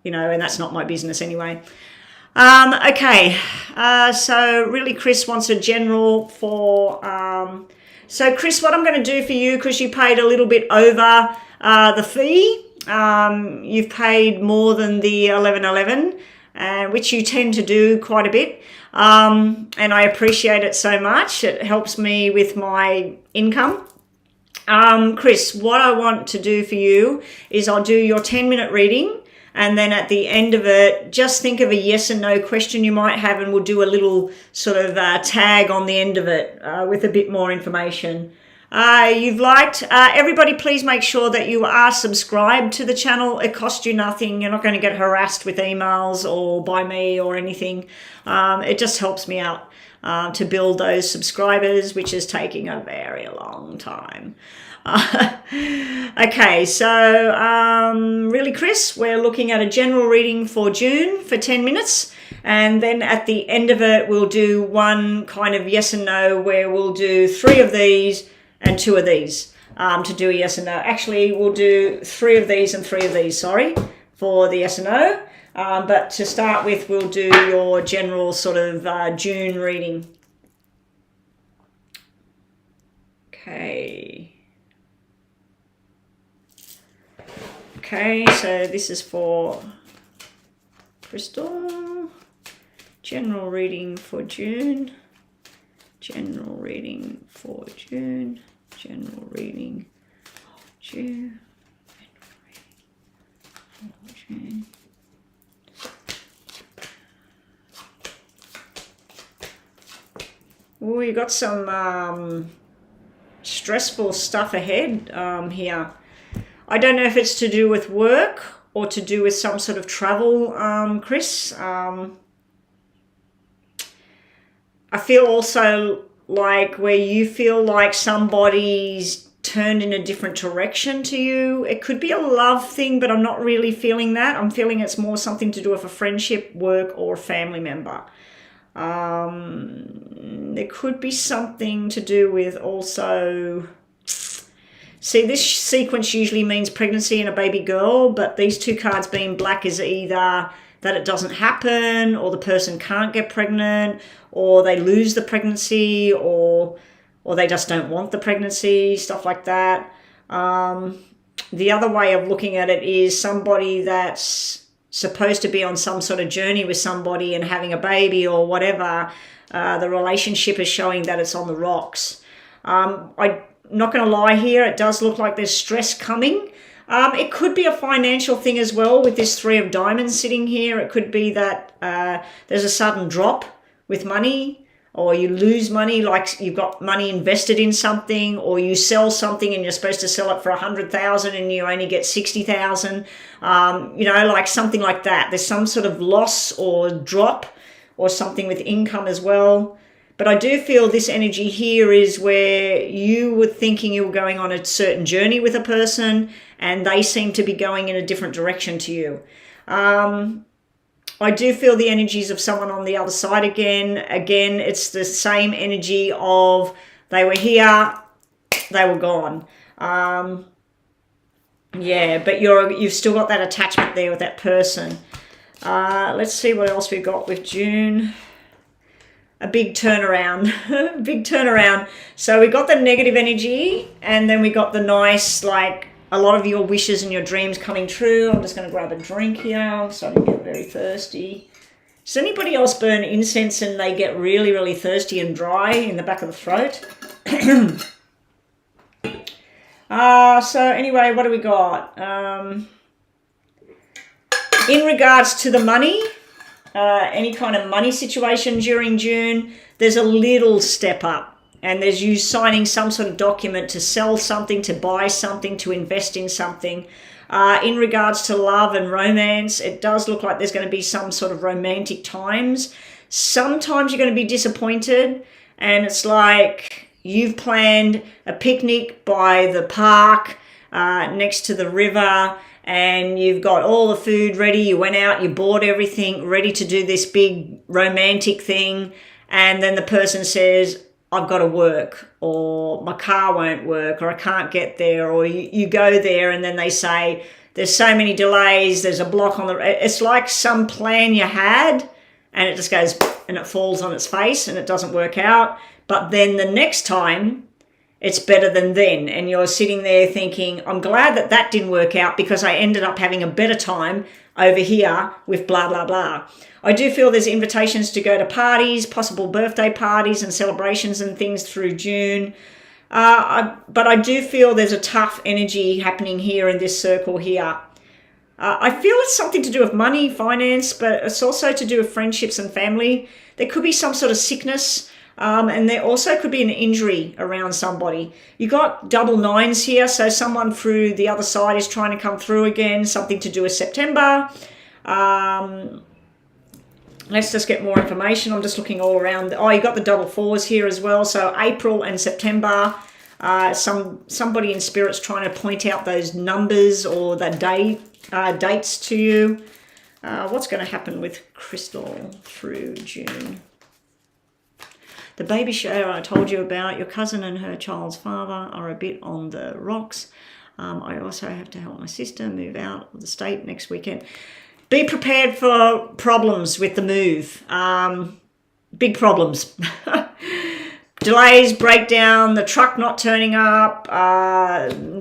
you know, and that's not my business anyway. Okay, so really Chris wants a general for... so Chris, what I'm going to do for you, because you paid a little bit over the fee, you've paid more than the 1111, which you tend to do quite a bit, and I appreciate it so much. It helps me with my income. Chris, what I want to do for you is I'll do your 10-minute reading, and then at the end of it, just think of a yes and no question you might have, and we'll do a little sort of tag on the end of it with a bit more information. you've liked. Everybody, please make sure that you are subscribed to the channel. It costs you nothing. You're not going to get harassed with emails or by me or anything. It just helps me out to build those subscribers, which is taking a very long time. Okay, so really, Chris, we're looking at a general reading for June for 10 minutes. And then at the end of it, we'll do one kind of yes and no, where we'll do 3 of these and 2 of these to do a yes and no. Actually, we'll do 3 of these and 3 of these, sorry, for the yes and no. But to start with, we'll do your general sort of June reading. Okay. Okay, so this is for Crystal. General reading for June. General reading for June. General reading for June. General reading for June. Oh, you got some stressful stuff ahead here. I don't know if it's to do with work or to do with some sort of travel, Chris. I feel also like where you feel like somebody's turned in a different direction to you. It could be a love thing, but I'm not really feeling that. I'm feeling it's more something to do with a friendship, work, or a family member. There could be something to do with also... See, this sequence usually means pregnancy and a baby girl, but these 2 cards being black is either that it doesn't happen, or the person can't get pregnant, or they lose the pregnancy, or they just don't want the pregnancy, stuff like that. The other way of looking at it is somebody that's supposed to be on some sort of journey with somebody and having a baby or whatever, the relationship is showing that it's on the rocks. I'm not going to lie here, it does look like there's stress coming. It could be a financial thing as well with this 3 of diamonds sitting here. It could be that there's a sudden drop with money, or you lose money, like you've got money invested in something, or you sell something and you're supposed to sell it for 100,000 and you only get 60,000. You know, like something like that. There's some sort of loss or drop or something with income as well. But I do feel this energy here is where you were thinking you were going on a certain journey with a person and they seem to be going in a different direction to you. I do feel the energies of someone on the other side again. Again, it's the same energy of they were here, they were gone. Yeah, but you've still got that attachment there with that person. Let's see what else we've got with June. A big turnaround, big turnaround. So we got the negative energy and then we got the nice, like a lot of your wishes and your dreams coming true. I'm just going to grab a drink here. I'm starting to get very thirsty. Does anybody else burn incense and they get really, really thirsty and dry in the back of the throat? So anyway, what do we got? In regards to the money, any kind of money situation during June, there's a little step up. And there's you signing some sort of document to sell something, to buy something, to invest in something. In regards to love and romance, it does look like there's going to be some sort of romantic times. Sometimes you're going to be disappointed and it's like you've planned a picnic by the park next to the river and you've got all the food ready. You went out, you bought everything ready to do this big romantic thing. And then the person says, I've got to work, or my car won't work, or I can't get there, or you go there and then they say, there's so many delays, there's a block on the... It's like some plan you had and it just goes and it falls on its face and it doesn't work out. But then the next time, it's better than then. And you're sitting there thinking, I'm glad that that didn't work out because I ended up having a better time over here with blah, blah, blah. I do feel there's invitations to go to parties, possible birthday parties and celebrations and things through June. But I do feel there's a tough energy happening here in this circle here. I feel it's something to do with money, finance, but it's also to do with friendships and family. There could be some sort of sickness. And there also could be an injury around somebody. You got double nines here, so someone through the other side is trying to come through again, something to do with September. Let's just get more information. I'm just looking all around. Oh, you got the double fours here as well. So April and September. Somebody in spirit's trying to point out those numbers or the dates to you. What's going to happen with Crystal through June? The baby shower I told you about, your cousin and her child's father are a bit on the rocks. I also have to help my sister move out of the state next weekend. Be prepared for problems with the move. Big problems. Delays, breakdown, the truck not turning up,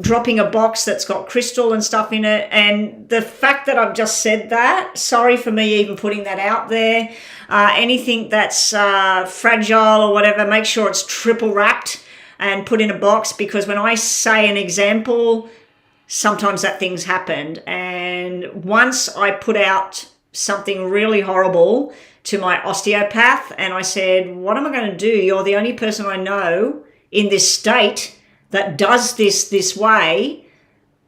dropping a box that's got crystal and stuff in it. And the fact that I've just said that, sorry for me even putting that out there. Anything that's fragile or whatever, make sure it's triple wrapped and put in a box, because when I say an example, sometimes that thing's happened. And once I put out something really horrible to my osteopath, and I said, what am I going to do? You're the only person I know in this state that does this way.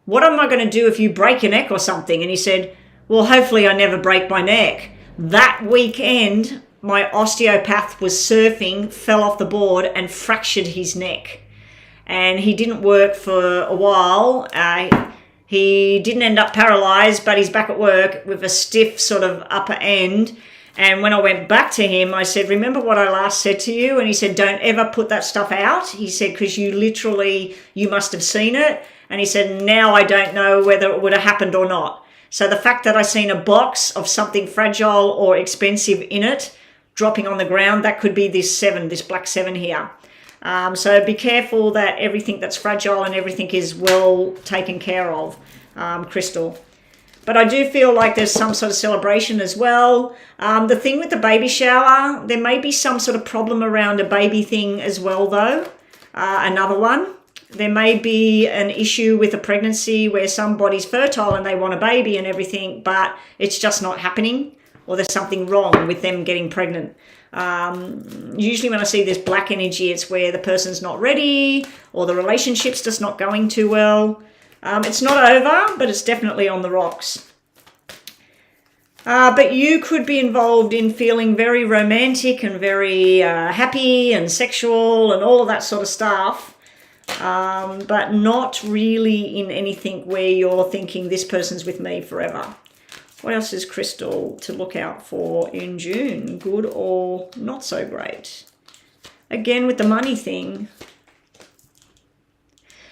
What am I going to do if you break your neck or something? And he said, well, hopefully I never break my neck. That weekend, my osteopath was surfing, fell off the board and fractured his neck. And he didn't work for a while. He didn't end up paralyzed, but he's back at work with a stiff sort of upper end. And when I went back to him, I said, remember what I last said to you? And he said, don't ever put that stuff out. He said, because you must have seen it. And he said, now I don't know whether it would have happened or not. So the fact that I seen a box of something fragile or expensive in it dropping on the ground, that could be this black 7 here. So be careful that everything that's fragile and everything is well taken care of, Crystal. But I do feel like there's some sort of celebration as well. The thing with the baby shower, there may be some sort of problem around a baby thing as well, though. Another one. There may be an issue with a pregnancy where somebody's fertile and they want a baby and everything, but it's just not happening, or there's something wrong with them getting pregnant. Usually when I see this black energy, it's where the person's not ready or the relationship's just not going too well. It's not over, but it's definitely on the rocks. But you could be involved in feeling very romantic and very happy and sexual and all of that sort of stuff, but not really in anything where you're thinking this person's with me forever. What else is Crystal to look out for in June? Good or not so great? Again, with the money thing.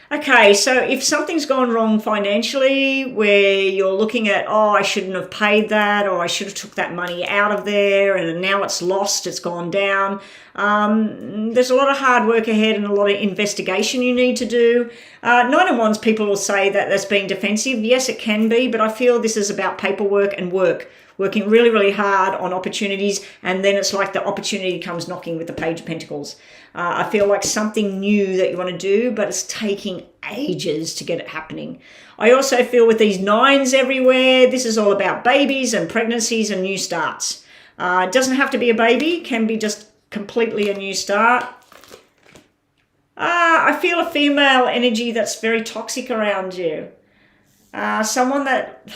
Okay, so if something's gone wrong financially, where you're looking at, oh, I shouldn't have paid that, or I should have took that money out of there, and now it's lost, it's gone down. There's a lot of hard work ahead and a lot of investigation you need to do. Nine of Wands people will say that that's being defensive. Yes, it can be, but I feel this is about paperwork and working really, really hard on opportunities, and then it's like the opportunity comes knocking with the Page of Pentacles. I feel like something new that you want to do, but it's taking ages to get it happening. I also feel with these 9s everywhere, this is all about babies and pregnancies and new starts. It doesn't have to be a baby, it can be just completely a new start. I feel a female energy that's very toxic around you. Someone that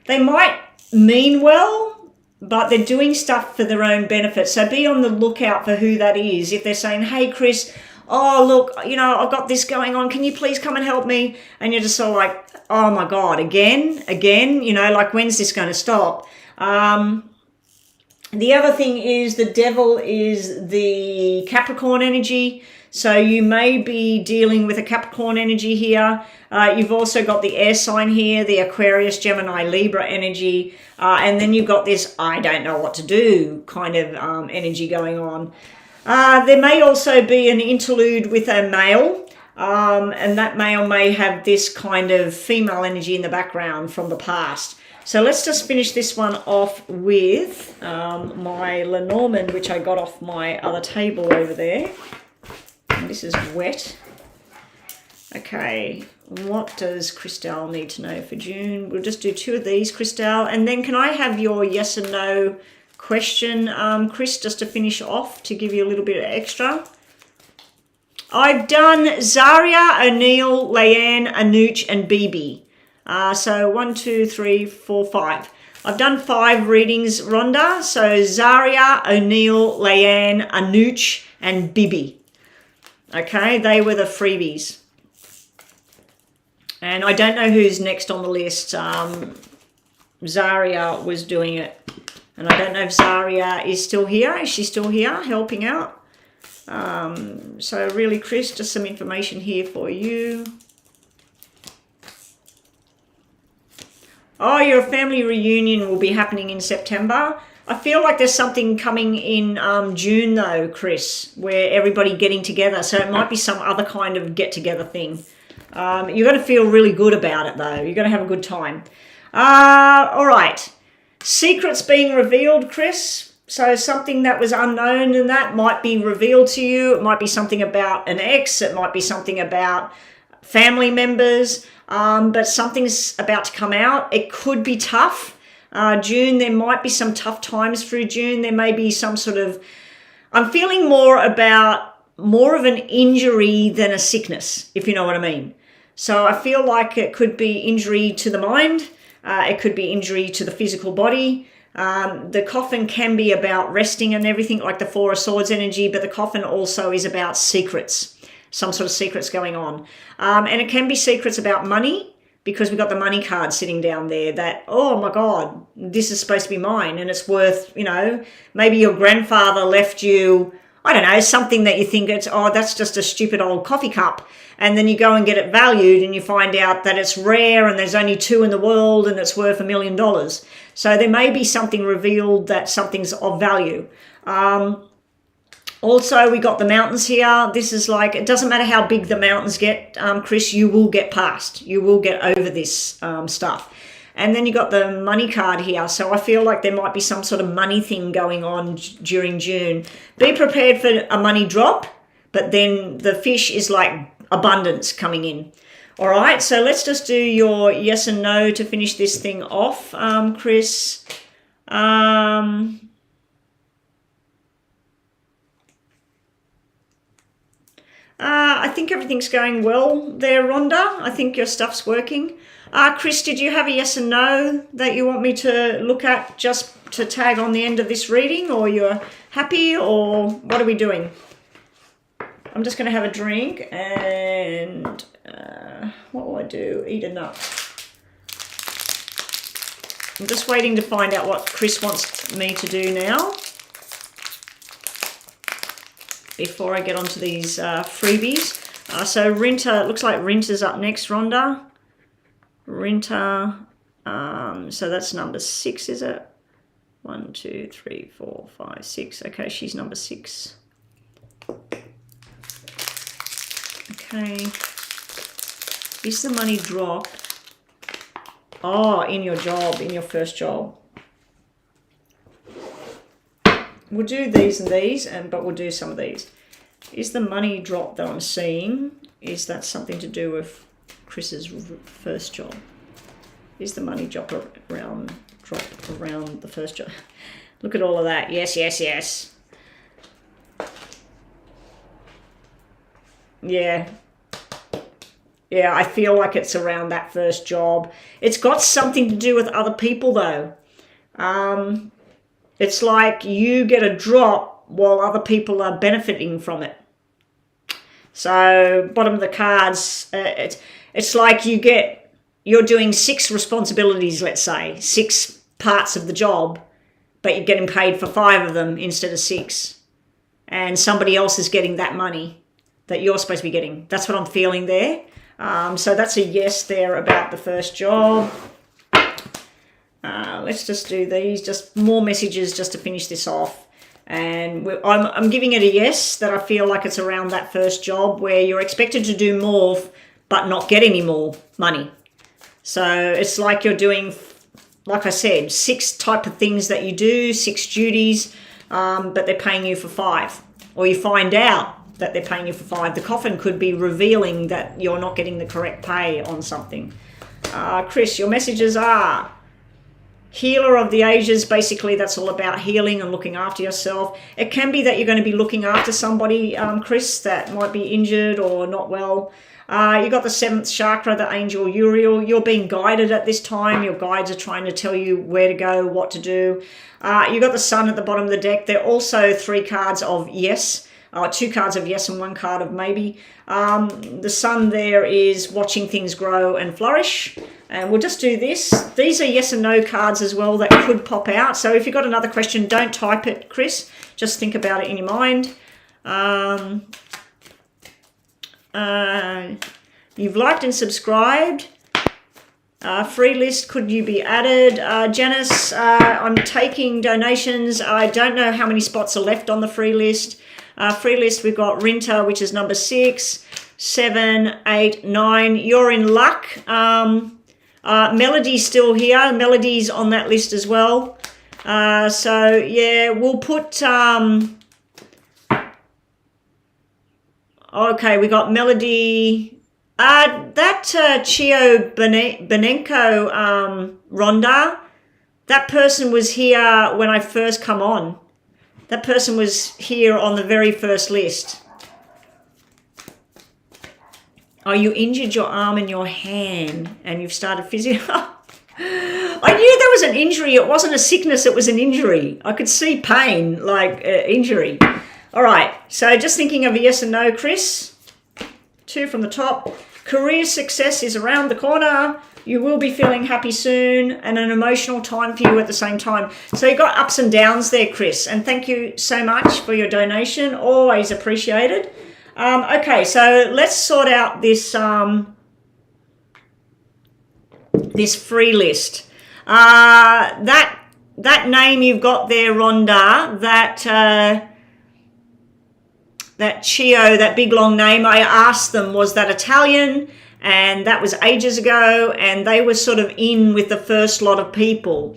they might mean well, but they're doing stuff for their own benefit. So be on the lookout for who that is. If they're saying, hey, Chris, oh, look, I've got this going on. Can you please come and help me? And you're just sort of like, oh, my God, again, like when's this going to stop? The other thing is the devil is the Capricorn energy. So you may be dealing with a Capricorn energy here. You've also got the air sign here, the Aquarius, Gemini, Libra energy. And then you've got this I don't know what to do kind of energy going on. There may also be an interlude with a male. And that male may have this kind of female energy in the background from the past. So let's just finish this one off with my Lenormand, which I got off my other table over there. And this is wet. Okay, what does Christelle need to know for June? We'll just do 2 of these, Christelle. And then can I have your yes and no question, Chris, just to finish off, to give you a little bit of extra. I've done Zaria, O'Neill, Leanne, Anuch, and Bibi. So 1, 2, 3, 4, 5. I've done 5 readings, Rhonda. So Zaria, O'Neill, Leanne, Anuch, and Bibi. Okay, they were the freebies. And I don't know who's next on the list. Zaria was doing it. And I don't know if Zaria is still here. Is she still here helping out? So really, Chris, just some information here for you. Oh, your family reunion will be happening in September. I feel like there's something coming in June though, Chris, where everybody getting together. So it might be some other kind of get-together thing. You're going to feel really good about it though. You're going to have a good time. All right. Secrets being revealed, Chris. So something that was unknown and that might be revealed to you. It might be something about an ex. It might be something about family members. But something's about to come out. It could be tough. June, there might be some tough times through June. There may be some sort of, I'm feeling more of an injury than a sickness, if you know what I mean. So I feel like it could be injury to the mind. It could be injury to the physical body. The coffin can be about resting and everything, like the Four of Swords energy, but the coffin also is about secrets, some sort of secrets going on. And it can be secrets about money, because we've got the money card sitting down there that, oh my God, this is supposed to be mine and it's worth, you know, maybe your grandfather left you, I don't know, something that you think it's, oh, that's just a stupid old coffee cup. And then you go and get it valued and you find out that it's rare and there's only 2 in the world and it's worth $1 million. So there may be something revealed that something's of value. Also, we got the mountains here. This is like, it doesn't matter how big the mountains get, Chris, you will get past. You will get over this stuff. And then you got the money card here. So I feel like there might be some sort of money thing going on during June. Be prepared for a money drop, but then the fish is like abundance coming in. All right, so let's just do your yes and no to finish this thing off, Chris. I think everything's going well there, Rhonda. I think your stuff's working. Chris, did you have a yes and no that you want me to look at just to tag on the end of this reading, or you're happy, or what are we doing? I'm just going to have a drink and what will I do? Eat a nut. I'm just waiting to find out what Chris wants me to do now before I get onto these freebies. So Rinter, looks like Rinter's up next, Rhonda. Rinter, so that's number 6, is it? 1, 2, 3, 4, 5, 6. Okay, she's number 6. Okay. Is the money drop? Oh, in your job, in your first job. We'll do these and these, but we'll do some of these. Is the money drop that I'm seeing, is that something to do with Chris's first job? Is the money drop around the first job? Look at all of that. Yes, yes, yes. Yeah. Yeah, I feel like it's around that first job. It's got something to do with other people though. It's like you get a drop while other people are benefiting from it. So bottom of the cards, it's like you're doing 6 responsibilities, let's say, 6 parts of the job, but you're getting paid for 5 of them instead of 6. And somebody else is getting that money that you're supposed to be getting. That's what I'm feeling there. So that's a yes there about the first job. Let's just do these, just more messages just to finish this off. And I'm giving it a yes, that I feel like it's around that first job where you're expected to do more but not get any more money. So it's like you're doing, like I said, 6 type of things that you do, 6 duties, but they're paying you for 5. Or you find out that they're paying you for 5. The coffin could be revealing that you're not getting the correct pay on something. Chris, your messages are, Healer of the ages, basically that's all about healing and looking after yourself. It can be that you're going to be looking after somebody, Chris, that might be injured or not well. You got the 7th chakra, the angel Uriel. You're being guided at this time. Your guides are trying to tell you where to go, what to do. You got the sun at the bottom of the deck. There are also 3 cards of yes. 2 cards of yes and 1 card of maybe. The sun there is watching things grow and flourish. And we'll just do this. These are yes and no cards as well that could pop out. So if you've got another question, don't type it, Chris. Just think about it in your mind. You've liked and subscribed. Free list, could you be added? Janice, I'm taking donations. I don't know how many spots are left on the free list. Free list, we've got Rinta, which is number 6, 7, 8, 9. You're in luck. Melody's still here. Melody's on that list as well. So, yeah, we'll put... okay, we got Melody... that Chio Benenko, Rhonda, that person was here when I first come on. That person was here on the very first list. Oh, you injured your arm and your hand and you've started physio. I knew there was an injury. It wasn't a sickness, it was an injury. I could see pain, like injury. All right, so just thinking of a yes and no, Chris. 2 from the top. Career success is around the corner. You will be feeling happy soon, and an emotional time for you at the same time. So you've got ups and downs there, Chris, and thank you so much for your donation. Always appreciated. Okay, so let's sort out this this free list. That name you've got there, Rhonda, that Chio, that big long name, I asked them, was that Italian? And that was ages ago, and they were sort of in with the first lot of people.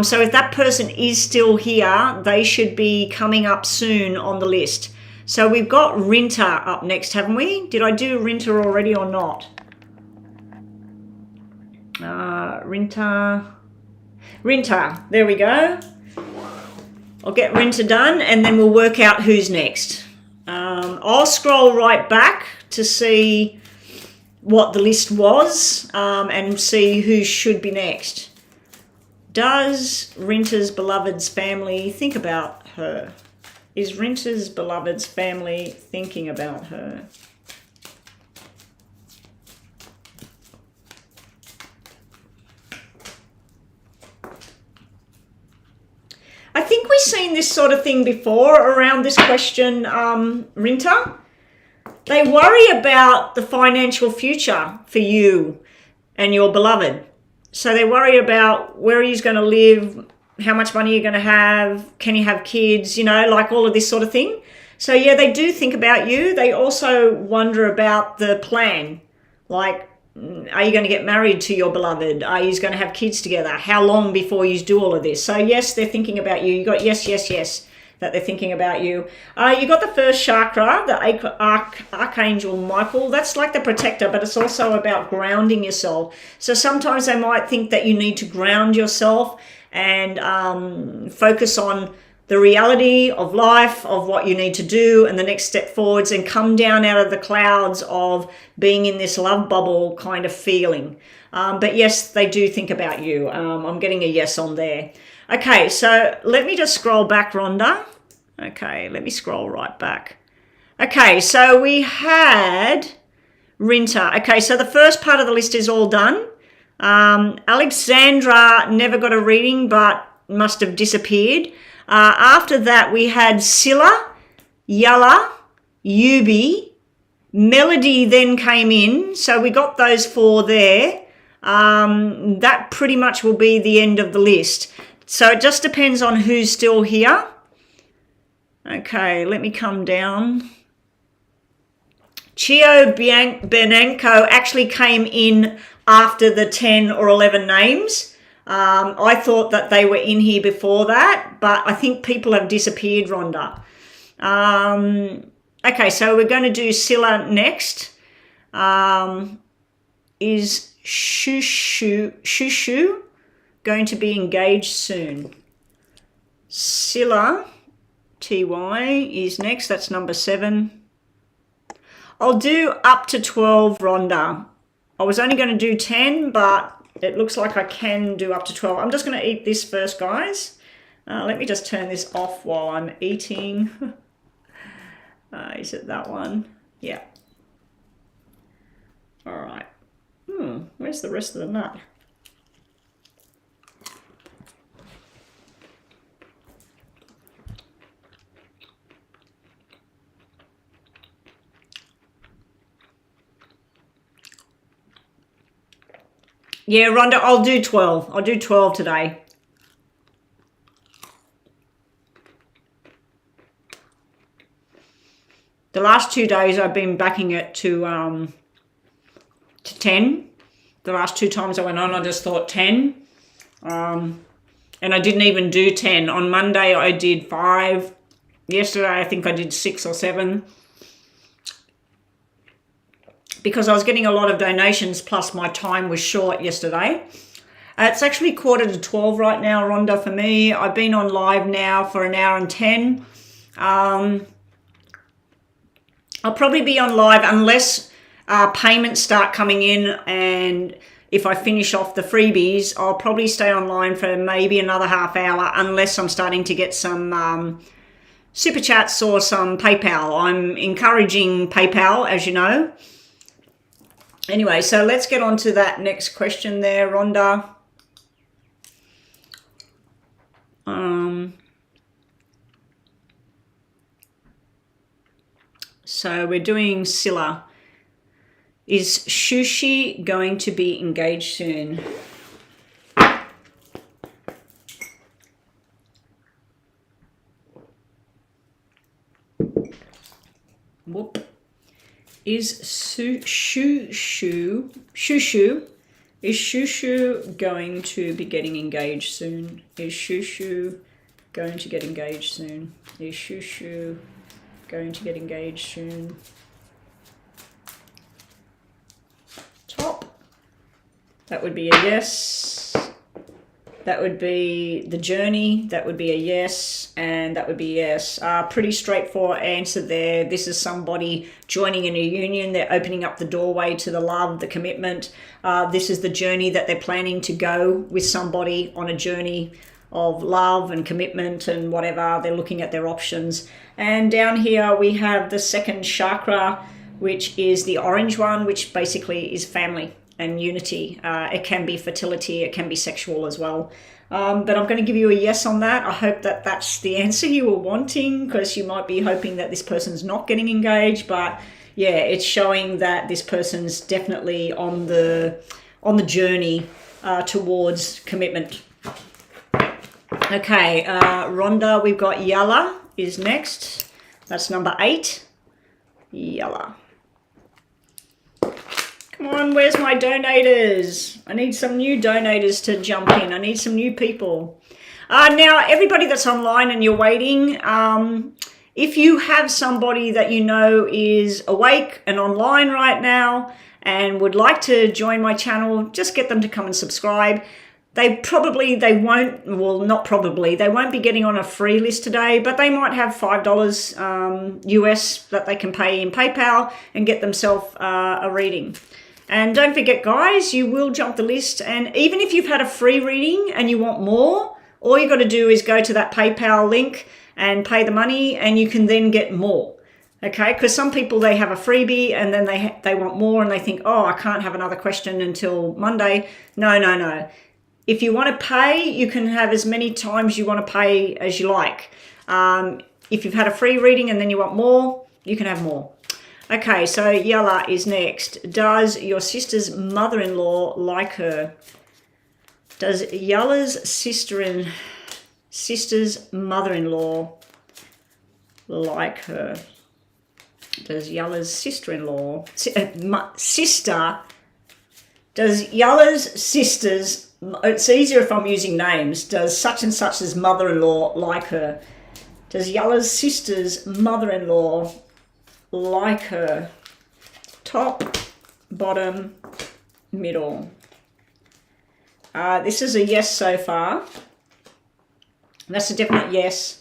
So if that person is still here, they should be coming up soon on the list. So we've got Rinta up next, haven't we? Did I do Rinta already or not? Rinta, there we go. I'll get Rinta done, and then we'll work out who's next. I'll scroll right back to see what the list was and see who should be next. Does Rinta's beloved's family think about her? Is Rinta's beloved's family thinking about her? I think we've seen this sort of thing before around this question, Rinta. They worry about the financial future for you and your beloved. So they worry about where he's going to live, how much money you're going to have, can you have kids, you know, like all of this sort of thing. So yeah, they do think about you. They also wonder about the plan, like, are you going to get married to your beloved? Are you going to have kids together? How long before you do all of this? So yes, they're thinking about you. You got yes, yes, yes, that they're thinking about you. You got the first chakra, the Archangel Michael. That's like the protector, but it's also about grounding yourself. So sometimes they might think that you need to ground yourself and focus on the reality of life, of what you need to do and the next step forwards, and come down out of the clouds of being in this love bubble kind of feeling. But yes, they do think about you. I'm getting a yes on there. Okay, so let me just scroll back, Rhonda. Okay, let me scroll right back. Okay, so we had Rinta. Okay, so the first part of the list is all done. Alexandra never got a reading, but must have disappeared. After that, we had Scylla, Yalla, Yubi, Melody then came in. So we got those 4 there. That pretty much will be the end of the list. So it just depends on who's still here. Okay, let me come down. Chio Benenko actually came in after the 10 or 11 names. I thought that they were in here before that, but I think people have disappeared, Rhonda. Okay, so we're going to do Scylla next. Is Shushu going to be engaged soon. Silla, TY, is next. That's number 7. I'll do up to 12, Rhonda. I was only going to do 10, but it looks like I can do up to 12. I'm just going to eat this first, guys. Let me just turn this off while I'm eating. Is it that one? Yeah. All right. Where's the rest of the nut? Yeah, Rhonda, I'll do 12. I'll do 12 today. The last 2 days I've been backing it to 10. The last 2 times I went on, I just thought 10. And I didn't even do 10. On Monday I did 5. Yesterday I think I did 6 or 7. Because I was getting a lot of donations, plus my time was short yesterday. It's actually 11:45 right now, Rhonda, for me. I've been on live now for 1 hour and 10. I'll probably be on live unless payments start coming in, and if I finish off the freebies, I'll probably stay online for maybe another half hour unless I'm starting to get some super chats or some PayPal. I'm encouraging PayPal, as you know. Anyway, so let's get on to that next question there, Rhonda. So we're doing Silla. Is Shushi going to be engaged soon? Whoop. Is Shushu going to be getting engaged soon? Is Shushu going to get engaged soon? Is Shushu going to get engaged soon? Top. That would be a yes. That would be the journey. That would be a yes. And that would be yes. Pretty straightforward answer there. This is somebody joining in a union. They're opening up the doorway to the love, the commitment. This is the journey that they're planning to go with somebody on, a journey of love and commitment and whatever. They're looking at their options. And down here we have the second chakra, which is the orange one, which basically is family and unity. It can be fertility, it can be sexual as well. But I'm going to give you a yes on that. I hope that that's the answer you were wanting, because you might be hoping that this person's not getting engaged. But yeah, it's showing that this person's definitely on the journey towards commitment. Okay, Rhonda, we've got Yala is next. That's number 8. Yala. Come on, where's my donators? I need some new donators to jump in. I need some new people. Now, everybody that's online and you're waiting, if you have somebody that you know is awake and online right now and would like to join my channel, just get them to come and subscribe. They won't be getting on a free list today, but they might have $5 US that they can pay in PayPal and get themselves a reading. And don't forget, guys, you will jump the list. And even if you've had a free reading and you want more, all you got to do is go to that PayPal link and pay the money, and you can then get more. Okay, because some people, they have a freebie and then they want more and they think, oh, I can't have another question until Monday. No. If you want to pay, you can have as many times you want to pay as you like. If you've had a free reading and then you want more, you can have more. Okay, so Yala is next. Does your sister's mother-in-law like her? Does Yala's sister's mother-in-law like her? Does Yala's sister-in-law, does Yala's sister's, it's easier if I'm using names, does such and such's mother-in-law like her? Does Yala's sister's mother-in-law like her? Top, bottom, middle. This is a yes so far. That's a definite yes.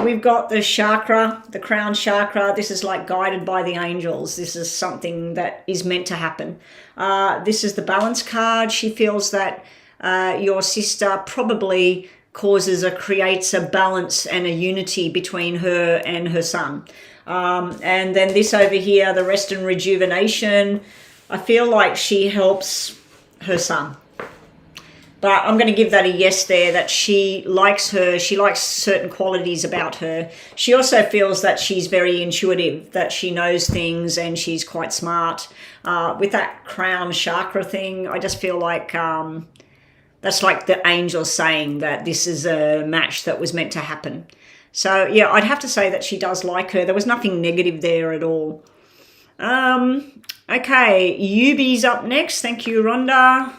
We've got the chakra, the crown chakra. This is like guided by the angels. This is something that is meant to happen. This is the balance card. She feels that your sister probably creates a balance and a unity between her and her son. And then this over here, the rest and rejuvenation. I feel like she helps her son. But I'm going to give that a yes there, that she likes her. She likes certain qualities about her. She also feels that she's very intuitive, that she knows things and she's quite smart. With that crown chakra thing, I just feel like that's like the angels saying that this is a match that was meant to happen. So, yeah, I'd have to say that she does like her. There was nothing negative there at all. Okay, Yubi's up next. Thank you, Rhonda.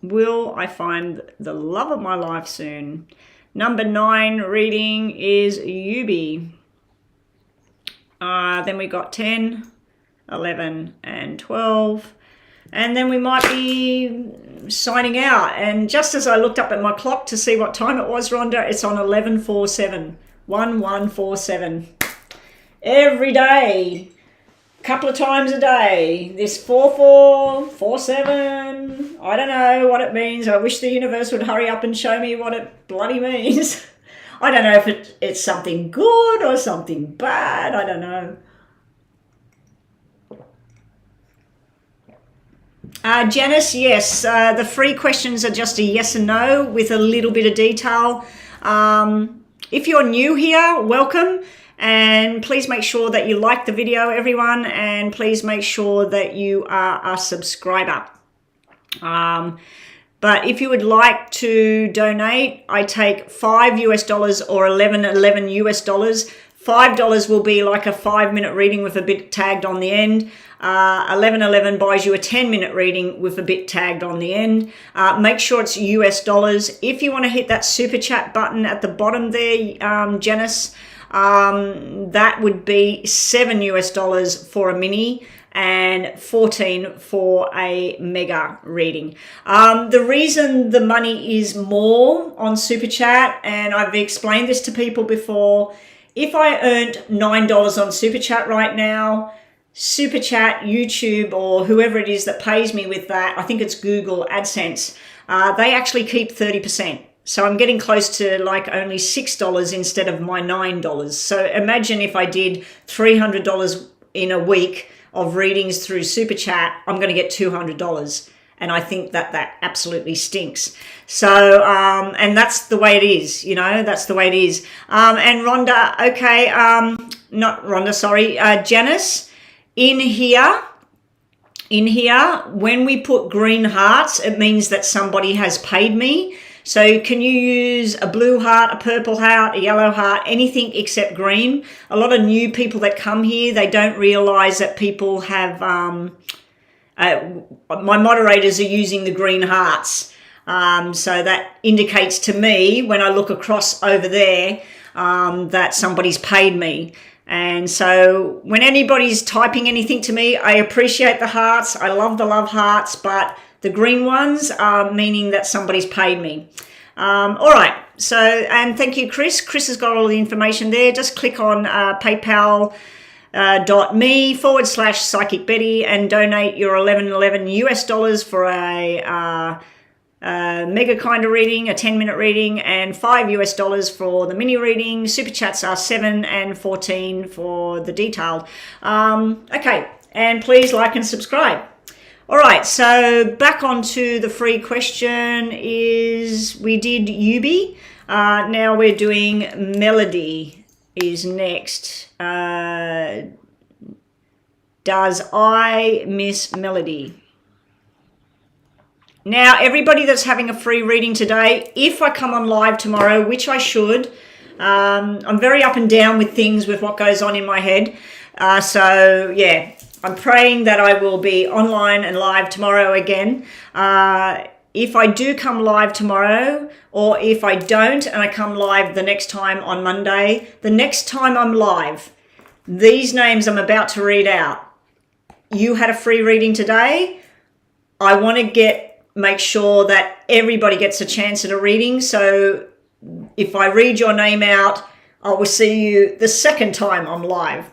Will I find the love of my life soon? Number 9 reading is Yubi. Then we got 10, 11, and 12. And then we might be signing out. And just as I looked up at my clock to see what time it was, Rhonda, it's on 11:47. 11:47. Every day. Couple of times a day. This 4447. I don't know what it means. I wish the universe would hurry up and show me what it bloody means. I don't know if it's something good or something bad. I don't know. Janice, yes. The free questions are just a yes and no with a little bit of detail. If you're new here, welcome. And please make sure that you like the video, everyone, and please make sure that you are a subscriber. But if you would like to donate, I take $5 US or 11 US dollars. $5 will be like a 5-minute reading with a bit tagged on the end. 11 buys you a 10-minute reading with a bit tagged on the end. Make sure it's US dollars. If you want to hit that super chat button at the bottom there, Janice, that would be $7 US for a mini and 14 for a mega reading. The reason the money is more on super chat, and I've explained this to people before, if I earned $9 on super chat right now, super chat, YouTube, or whoever it is that pays me with that, I think it's Google AdSense, they actually keep 30%. So I'm getting close to like only $6 instead of my $9. So imagine if I did $300 in a week of readings through Super Chat, I'm going to get $200. And I think that absolutely stinks. So, and that's the way it is, you know, that's the way it is. And Rhonda, okay, not Rhonda, sorry, Janice, in here, when we put green hearts, it means that somebody has paid me. So can you use a blue heart, a purple heart, a yellow heart, anything except green? A lot of new people that come here, they don't realize that people have, my moderators are using the green hearts. So that indicates to me when I look across over there that somebody's paid me. And so when anybody's typing anything to me, I appreciate the hearts. I love the love hearts, but the green ones are meaning that somebody's paid me. All right. So, and thank you, Chris. Chris has got all the information there. Just click on paypal.me/Psychic Betty and donate your 11 US dollars for a mega kind of reading, a 10-minute reading, and $5 US for the mini reading. Super chats are 7 and 14 for the detailed. Okay. And please like and subscribe. All right, so back onto the free question is we did Yubi. Now we're doing Melody is next. Does I miss Melody? Now, everybody that's having a free reading today, if I come on live tomorrow, which I should, I'm very up and down with things with what goes on in my head. So, yeah. I'm praying that I will be online and live tomorrow again. If I do come live tomorrow, or if I don't and I come live the next time on Monday, the next time I'm live, these names I'm about to read out. You had a free reading today. I want to get make sure that everybody gets a chance at a reading. So if I read your name out, I will see you the second time I'm live.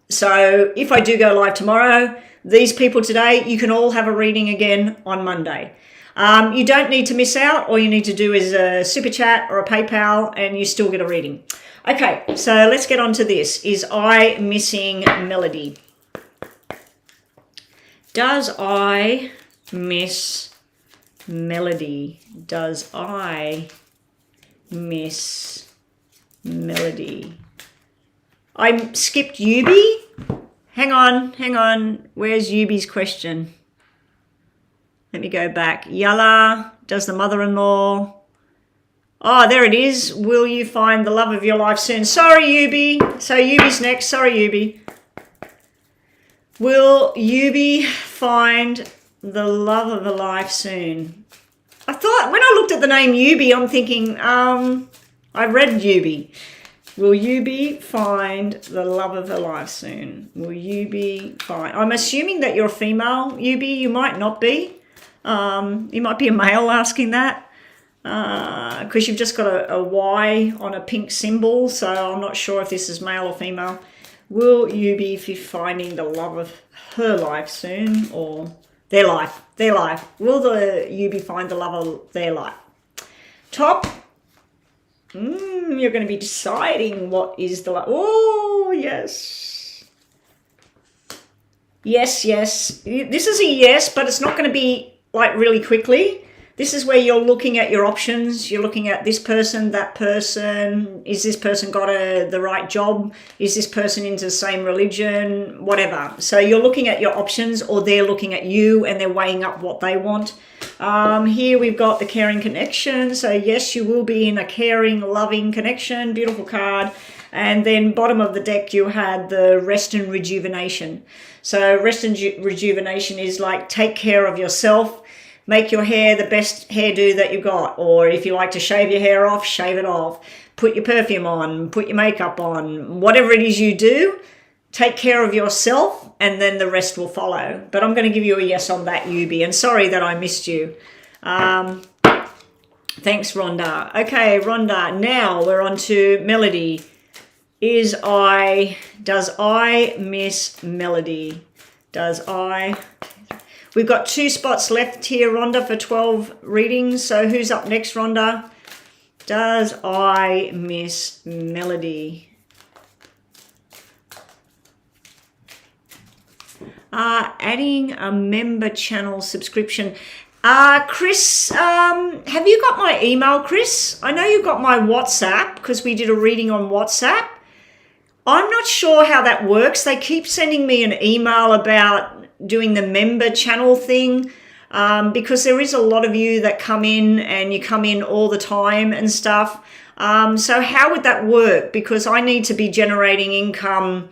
So if I do go live tomorrow, these people today, you can all have a reading again on Monday. You don't need to miss out. All you need to do is a super chat or a PayPal and you still get a reading. Okay, so let's get on to this. Is I missing Melody? Does I miss Melody? Does I miss Melody? I skipped Yubi. Hang on. Where's Yubi's question? Let me go back. Yalla, does the mother-in-law? Oh, there it is. Will you find the love of your life soon? Sorry, Yubi. So Yubi's next. Sorry, Yubi. Will Yubi find the love of her life soon? I thought, when I looked at the name Yubi, I'm thinking, I read Yubi. Will Yubi find the love of her life soon? Will Yubi find... I'm assuming that you're a female, Yubi. You might not be. You might be a male asking that. Because you've just got a Y on a pink symbol. So I'm not sure if this is male or female. Will Yubi be finding the love of her life soon? Or their life? Their life. Will the Yubi find the love of their life? Top... you're going to be deciding what is the... Oh, yes. Yes. This is a yes, but it's not going to be like really quickly. This is where you're looking at your options. You're looking at this person, that person. Is this person got the right job? Is this person into the same religion? Whatever. So you're looking at your options, or they're looking at you and they're weighing up what they want. Here we've got the caring connection. So yes, you will be in a caring, loving connection. Beautiful card. And then bottom of the deck, you had the rest and rejuvenation. So rest and rejuvenation is like take care of yourself. Make your hair the best hairdo that you got. Or if you like to shave your hair off, shave it off. Put your perfume on, put your makeup on. Whatever it is you do, take care of yourself and then the rest will follow. But I'm going to give you a yes on that, Yubi. And sorry that I missed you. Thanks, Rhonda. Okay, Rhonda. Now we're on to Melody. Does I miss Melody? We've got 2 spots left here, Rhonda, for 12 readings. So who's up next, Rhonda? Does I miss Melody? Adding a member channel subscription. Chris, have you got my email, Chris? I know you got my WhatsApp because we did a reading on WhatsApp. I'm not sure how that works. They keep sending me an email about doing the member channel thing because there is a lot of you that come in and you come in all the time and stuff. So how would that work? Because I need to be generating income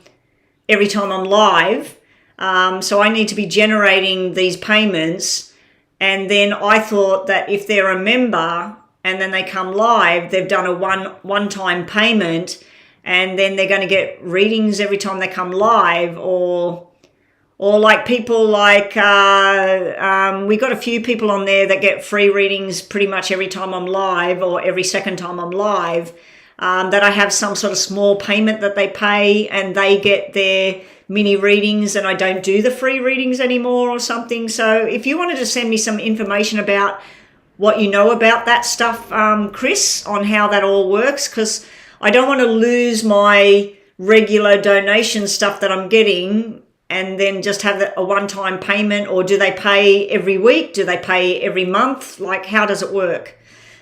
every time I'm live. So I need to be generating these payments. And then I thought that if they're a member and then they come live, they've done a one-time payment and then they're going to get readings every time they come live, or like people like, we got a few people on there that get free readings pretty much every time I'm live or every second time I'm live, that I have some sort of small payment that they pay and they get their mini readings and I don't do the free readings anymore or something. So if you wanted to send me some information about what you know about that stuff, Chris, on how that all works, because I don't want to lose my regular donation stuff that I'm getting and then just have a one-time payment, or do they pay every week? Do they pay every month? Like, how does it work?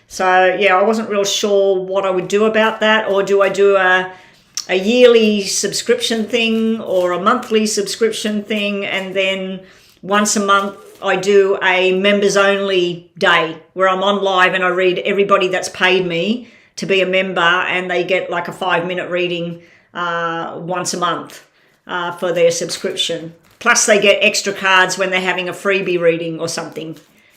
So yeah, I wasn't real sure what I would do about that. Or do I do a yearly subscription thing or a monthly subscription thing, and then once a month I do a members only day where I'm on live and I read everybody that's paid me to be a member, and they get like a 5-minute reading once a month for their subscription. Plus they get extra cards when they're having a freebie reading or something.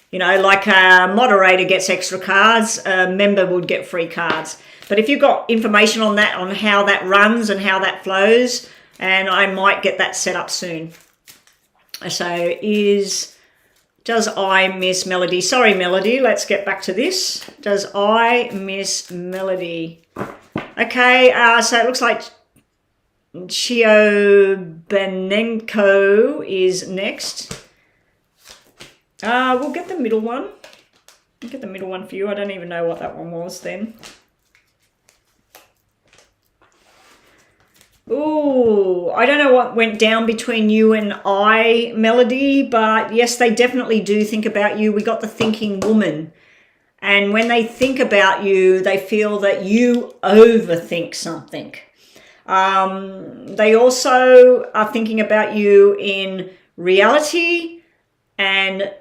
You know, like a moderator gets extra cards, a member would get free cards. But if you've got information on that, on how that runs and how that flows, and I might get that set up soon. So is Does I miss Melody? Sorry, Melody. Let's get back to this. Does I miss Melody? Okay, so it looks like Chiobenenko is next. We'll get the middle one. We'll get the middle one for you. I don't even know what that one was then. Ooh, I don't know what went down between you and I, Melody, but yes, they definitely do think about you. We got the thinking woman. And when they think about you, they feel that you overthink something. They also are thinking about you in reality and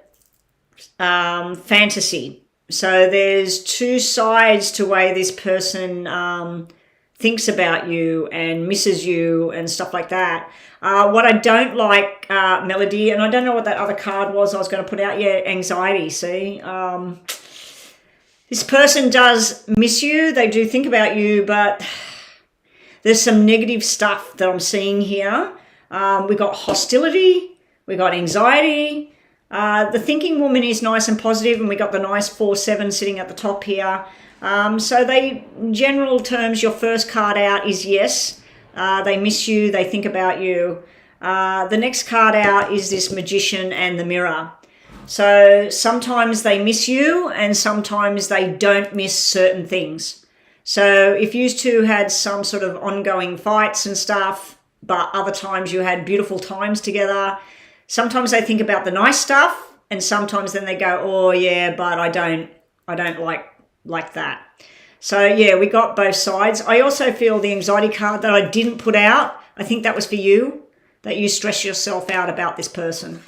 fantasy. So there's two sides to way this person thinks about you and misses you and stuff like that. What I don't like, Melody, and I don't know what that other card was I was going to put out. Yeah, anxiety, see? This person does miss you. They do think about you, but there's some negative stuff that I'm seeing here. We got hostility. We got anxiety. The thinking woman is nice and positive, and we got the nice 4-7 sitting at the top here. So they, in general terms, your first card out is yes. They miss you. They think about you. The next card out is this magician and the mirror. So sometimes they miss you and sometimes they don't miss certain things. So if you two had some sort of ongoing fights and stuff, but other times you had beautiful times together, sometimes they think about the nice stuff and sometimes then they go, oh yeah, but I don't like that. So yeah, we got both sides. I also feel the anxiety card that I didn't put out, I think that was for you, that you stress yourself out about this person.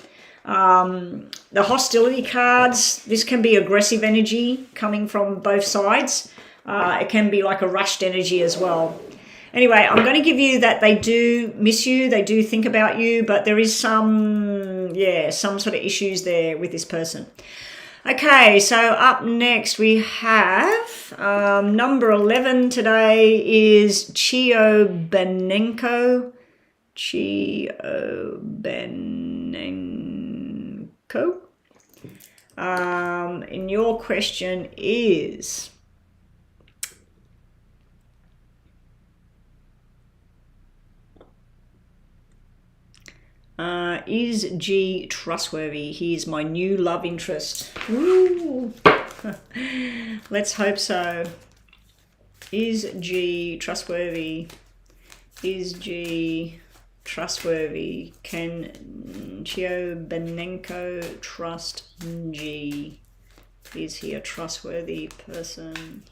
The hostility cards, this can be aggressive energy coming from both sides. It can be like a rushed energy as well. Anyway, I'm going to give you that they do miss you, they do think about you, but there is some sort of issues there with this person. Okay, so up next we have number 11 today is Chiobenenko. And your question is, is G trustworthy? He is my new love interest. Ooh. Let's hope so. Is G trustworthy? Is G trustworthy? Can Chiobenenko trust G? Is he a trustworthy person?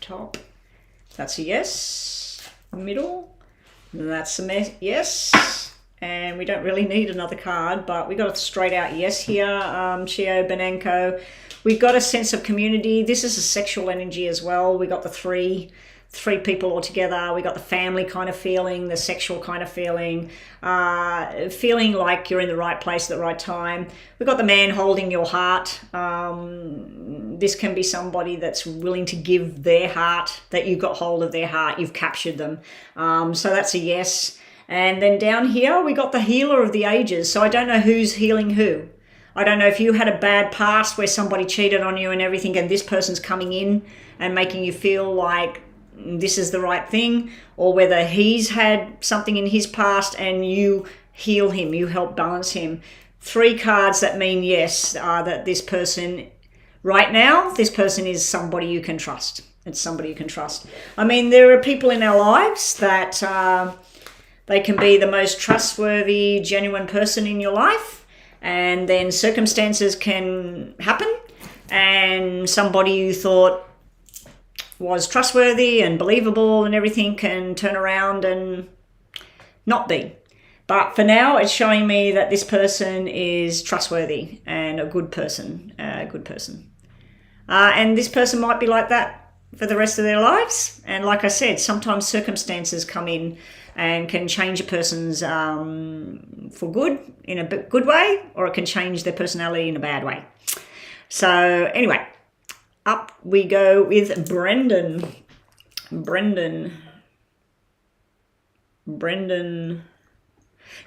Top. That's a yes. Middle. That's a yes. And we don't really need another card, but we got a straight out yes here. Chiobenenko. We got a sense of community. This is a sexual energy as well. We got the three people all together. We got the family kind of feeling, the sexual kind of feeling, feeling like you're in the right place at the right time. We've got the man holding your heart. This can be somebody that's willing to give their heart, that you've got hold of their heart, you've captured them. So that's a yes. And then down here, we got the healer of the ages. So I don't know who's healing who. I don't know if you had a bad past where somebody cheated on you and everything, and this person's coming in and making you feel like this is the right thing, or whether he's had something in his past and you heal him, you help balance him. 3 cards that mean yes, that this person, right now, this person is somebody you can trust. It's somebody you can trust. I mean, there are people in our lives that they can be the most trustworthy, genuine person in your life, and then circumstances can happen and somebody you thought was trustworthy and believable and everything can turn around and not be. But for now, it's showing me that this person is trustworthy and a good person, and this person might be like that for the rest of their lives. And like I said, sometimes circumstances come in and can change a person's for good, in a good way, or it can change their personality in a bad way. So anyway, up we go with Brendan.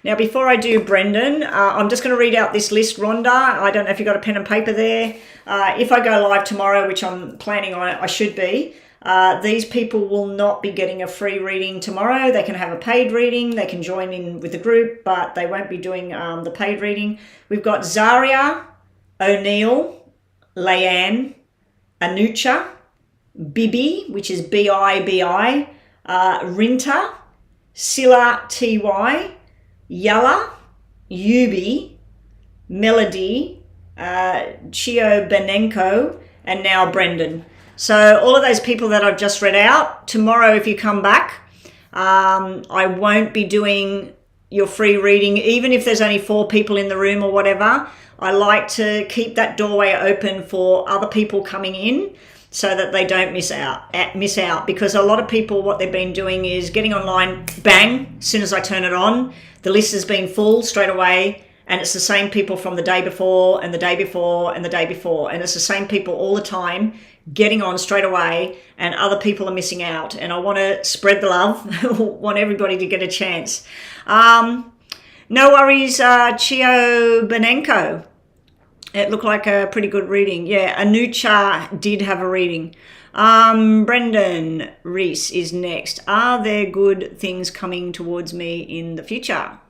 Now, before I do Brendan, I'm just going to read out this list, Rhonda. I don't know if you've got a pen and paper there. If I go live tomorrow, which I'm planning on it, I should be, these people will not be getting a free reading tomorrow. They can have a paid reading. They can join in with the group, but they won't be doing the paid reading. We've got Zaria, O'Neill, Leanne, Anucha, Bibi, which is B-I-B-I, Rinta, Silla T-Y, Yalla, Yubi, Melody, Chio Benenko, and now Brendan. So all of those people that I've just read out, tomorrow if you come back, I won't be doing your free reading, even if there's only 4 people in the room or whatever. I like to keep that doorway open for other people coming in so that they don't miss out, because a lot of people, what they've been doing is getting online, bang, as soon as I turn it on, the list has been full straight away, and it's the same people from the day before and the day before and the day before, and it's the same people all the time getting on straight away, and other people are missing out. And I want to spread the love, want everybody to get a chance. No worries, Chio Benenko. It looked like a pretty good reading. Yeah, Anucha did have a reading. Brendan Reese is next. Are there good things coming towards me in the future?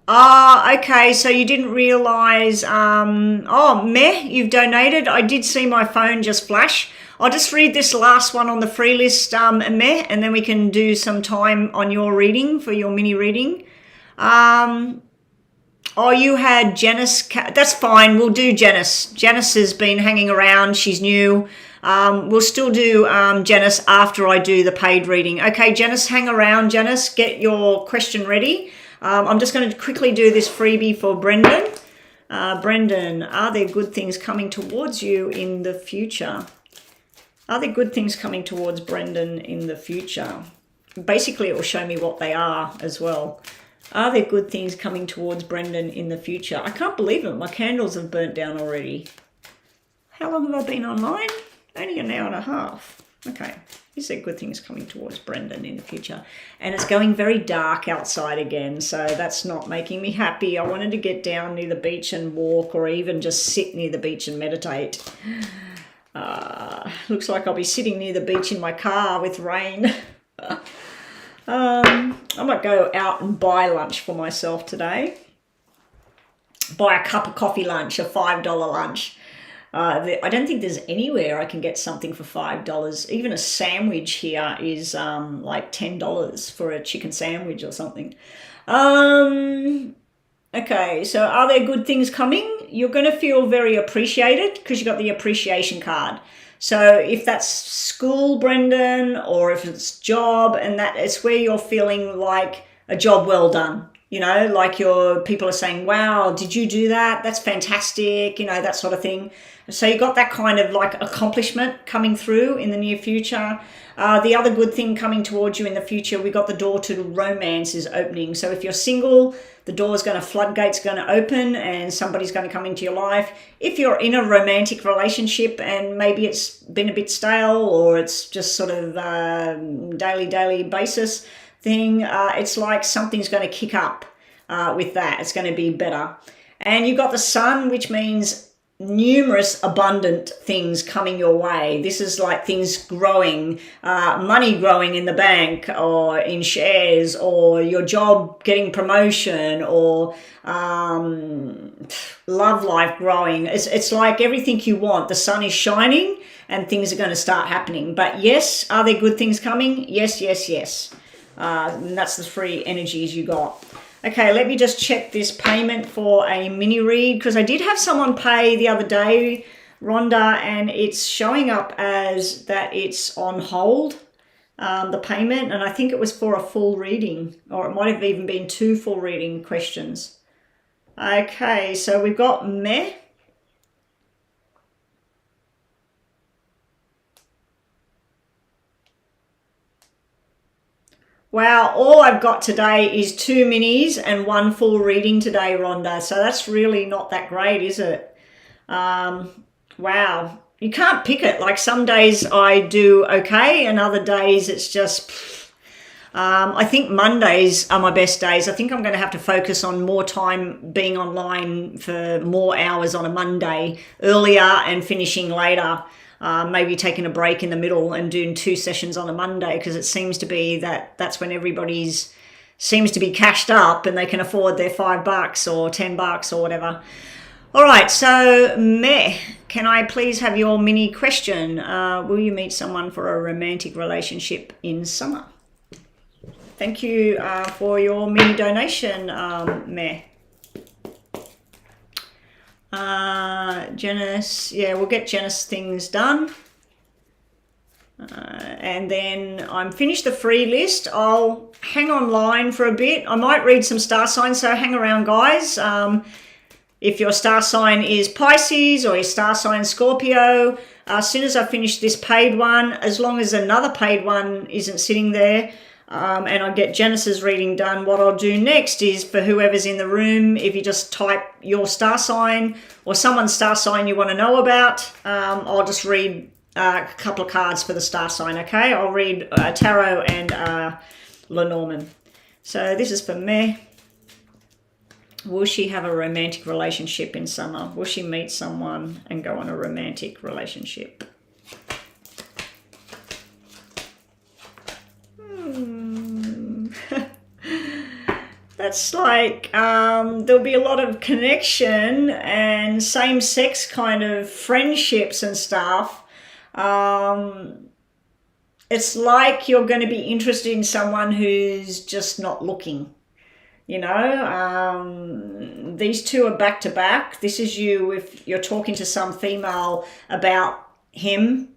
Okay, so you didn't realise, you've donated. I did see my phone just flash. I'll just read this last one on the free list, Meh, and then we can do some time on your reading for your mini reading. You had Janice. That's fine. We'll do Janice. Janice has been hanging around. She's new. We'll still do Janice after I do the paid reading. Okay, Janice, hang around. Janice, get your question ready. I'm just going to quickly do this freebie for Brendan. Brendan, are there good things coming towards you in the future? Are there good things coming towards Brendan in the future? Basically, it will show me what they are as well. Are there good things coming towards Brendan in the future? I can't believe it. My candles have burnt down already. How long have I been online? Only an hour and a half. Okay. Is there good things coming towards Brendan in the future? And it's going very dark outside again, so that's not making me happy. I wanted to get down near the beach and walk, or even just sit near the beach and meditate. Looks like I'll be sitting near the beach in my car with rain. I might go out and buy lunch for myself today. Buy a cup of coffee lunch, a $5 lunch. I don't think there's anywhere I can get something for $5. Even a sandwich here is like $10 for a chicken sandwich or something. Okay, so are there good things coming? You're going to feel very appreciated because you got the appreciation card. So if that's school, Brendan, or if it's job, and that it's where you're feeling like a job well done. You know, like your people are saying, wow, did you do that? That's fantastic, you know, that sort of thing. So you got that kind of like accomplishment coming through in the near future. The other good thing coming towards you in the future, we got the door to romance is opening. So if you're single, the door's going to, floodgates going to open and somebody's going to come into your life. If you're in a romantic relationship and maybe it's been a bit stale, or it's just sort of daily basis thing, it's like something's going to kick up with that. It's going to be better. And you've got the sun, which means numerous abundant things coming your way. This is like things growing, money growing in the bank or in shares, or your job getting promotion, or love life growing. It's like everything you want. The sun is shining and things are going to start happening. But yes, are there good things coming? Yes. And that's the free energies you got. Okay, let me just check this payment for a mini read, because I did have someone pay the other day, Rhonda, and it's showing up as that it's on hold, the payment, and I think it was for a full reading, or it might have even been 2 full reading questions. Okay, so we've got Meh. Wow, all I've got today is 2 minis and 1 full reading today, Rhonda. So that's really not that great, is it? Wow. You can't pick it. Like some days I do okay and other days it's just... I think Mondays are my best days. I think I'm going to have to focus on more time being online for more hours on a Monday, earlier and finishing later. Maybe taking a break in the middle and doing 2 sessions on a Monday, because it seems to be that that's when everybody's seems to be cashed up and they can afford their $5 or $10 or whatever. All right, so Meh, can I please have your mini question? Will you meet someone for a romantic relationship in summer? Thank you for your mini donation, Meh. Janice, yeah, we'll get Janice things done. And then I'm finished the free list. I'll hang online for a bit. I might read some star signs, so hang around, guys. If your star sign is Pisces or your star sign Scorpio, as soon as I finish this paid one, as long as another paid one isn't sitting there, and I get Janice's reading done, what I'll do next is, for whoever's in the room, if you just type your star sign or someone's star sign you want to know about, I'll just read a couple of cards for the star sign, okay? I'll read Tarot and Lenormand. So this is for Meh. Will she have a romantic relationship in summer? Will she meet someone and go on a romantic relationship? That's like, there'll be a lot of connection and same-sex kind of friendships and stuff. It's like you're going to be interested in someone who's just not looking. You know, these two are back to back. This is you if you're talking to some female about him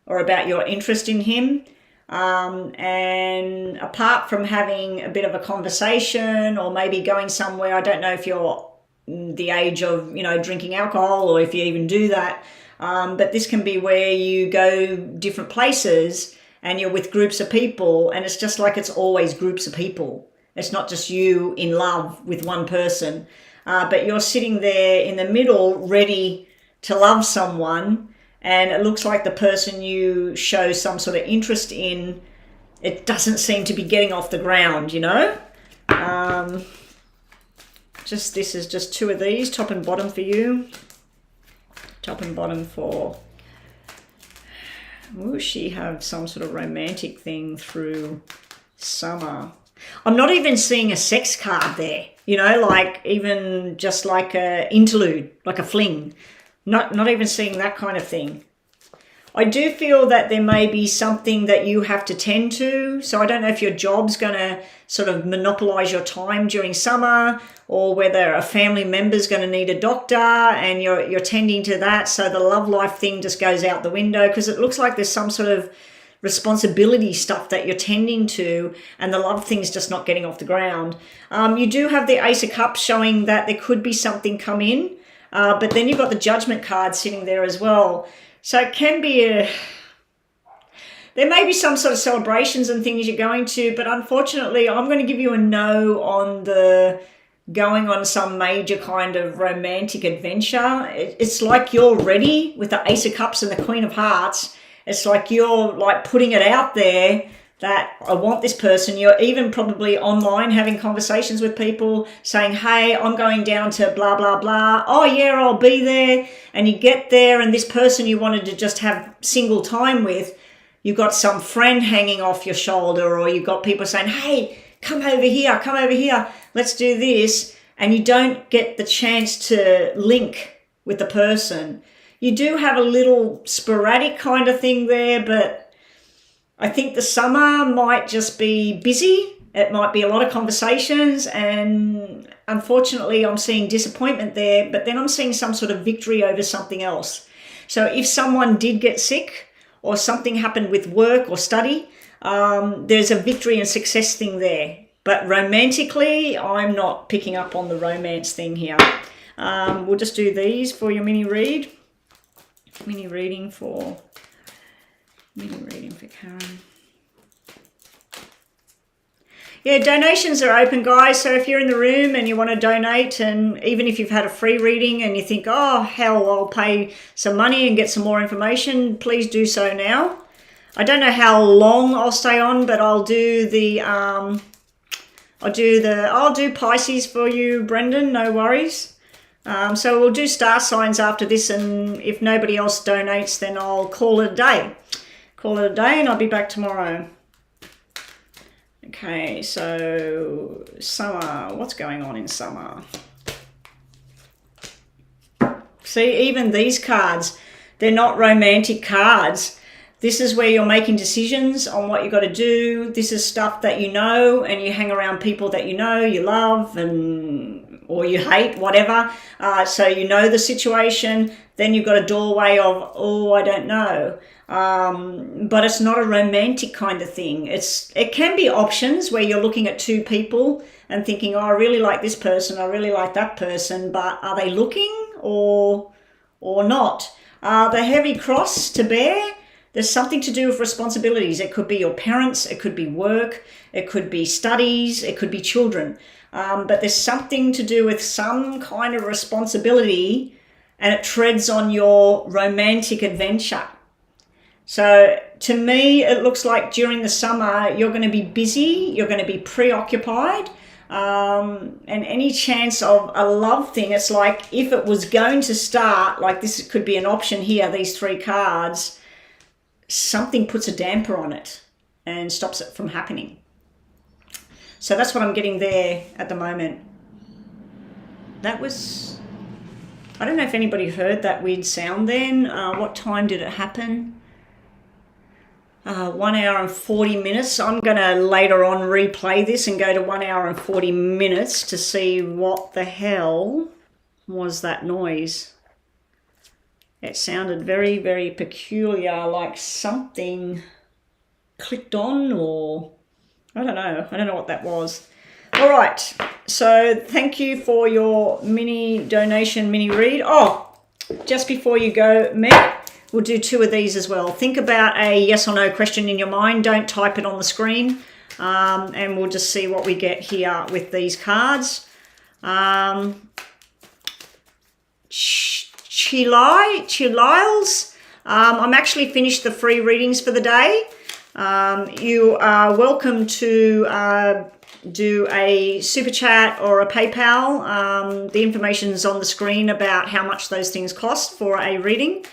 or about your interest in him. And apart from having a bit of a conversation or maybe going somewhere, I don't know if you're the age of, you know, drinking alcohol or if you even do that. But this can be where you go different places and you're with groups of people, and it's just like it's always groups of people. It's not just you in love with one person, but you're sitting there in the middle ready to love someone, and it looks like the person you show some sort of interest in, it doesn't seem to be getting off the ground, you know? This is just 2 of these, top and bottom for you. Top and bottom for... Will she have some sort of romantic thing through summer? I'm not even seeing a sex card there, you know, like even just like a interlude, like a fling. Not even seeing that kind of thing. I do feel that there may be something that you have to tend to. So I don't know if your job's going to sort of monopolize your time during summer, or whether a family member's going to need a doctor and you're tending to that. So the love life thing just goes out the window, because it looks like there's some sort of responsibility stuff that you're tending to, and the love thing's just not getting off the ground. You do have the Ace of Cups showing that there could be something come in, but then you've got the Judgment card sitting there as well. So it can be there may be some sort of celebrations and things you're going to, but unfortunately I'm going to give you a no on the going on some major kind of romantic adventure. It's like you're ready with the Ace of Cups and the Queen of Hearts. It's like you're like putting it out there that I want this person. You're even probably online having conversations with people saying, hey, I'm going down to blah, blah, blah. Oh, yeah, I'll be there. And you get there, and this person you wanted to just have single time with, you've got some friend hanging off your shoulder, or you've got people saying, hey, come over here, let's do this. And you don't get the chance to link with the person. You do have a little sporadic kind of thing there, but I think the summer might just be busy. It might be a lot of conversations, and unfortunately I'm seeing disappointment there, but then I'm seeing some sort of victory over something else. So if someone did get sick or something happened with work or study, there's a victory and success thing there. But romantically, I'm not picking up on the romance thing here. We'll just do these for your mini read. Mini reading for Karen. Yeah, donations are open, guys. So if you're in the room and you want to donate, and even if you've had a free reading and you think, oh, hell, I'll pay some money and get some more information, please do so now. I don't know how long I'll stay on, but I'll do the I'll do Pisces for you, Brendan, no worries. So we'll do star signs after this, and if nobody else donates, then I'll call it a day. Call it a day, and I'll be back tomorrow. Okay, so summer, what's going on in summer? See, even these cards, they're not romantic cards. This is where you're making decisions on what you got to do. This is stuff that you know, and you hang around people that you know, you love, and or you hate, whatever. So you know the situation. Then you've got a doorway of, oh, I don't know. But it's not a romantic kind of thing. It can be options where you're looking at two people and thinking, oh, I really like this person, I really like that person, but are they looking or not? The heavy cross to bear, there's something to do with responsibilities. It could be your parents, it could be work, it could be studies, it could be children. But there's something to do with some kind of responsibility, and it treads on your romantic adventure. So to me, it looks like during the summer, you're going to be busy, you're going to be preoccupied, and any chance of a love thing, it's like if it was going to start, like this could be an option here, these three cards, something puts a damper on it and stops it from happening. So that's what I'm getting there at the moment. That was, I don't know if anybody heard that weird sound then. What time did it happen? 1 hour and 40 minutes. I'm going to later on replay this and go to 1 hour and 40 minutes to see what the hell was that noise. It sounded very, very peculiar, like something clicked on, or I don't know. I don't know what that was. All right. So thank you for your mini donation, mini read. Oh, just before you go, Meg, we'll do two of these as well. Think about a yes or no question in your mind. Don't type it on the screen. And we'll just see what we get here with these cards. Chililes. I'm actually finished the free readings for the day. You are welcome to do a super chat or a PayPal. The information is on the screen about how much those things cost for a reading.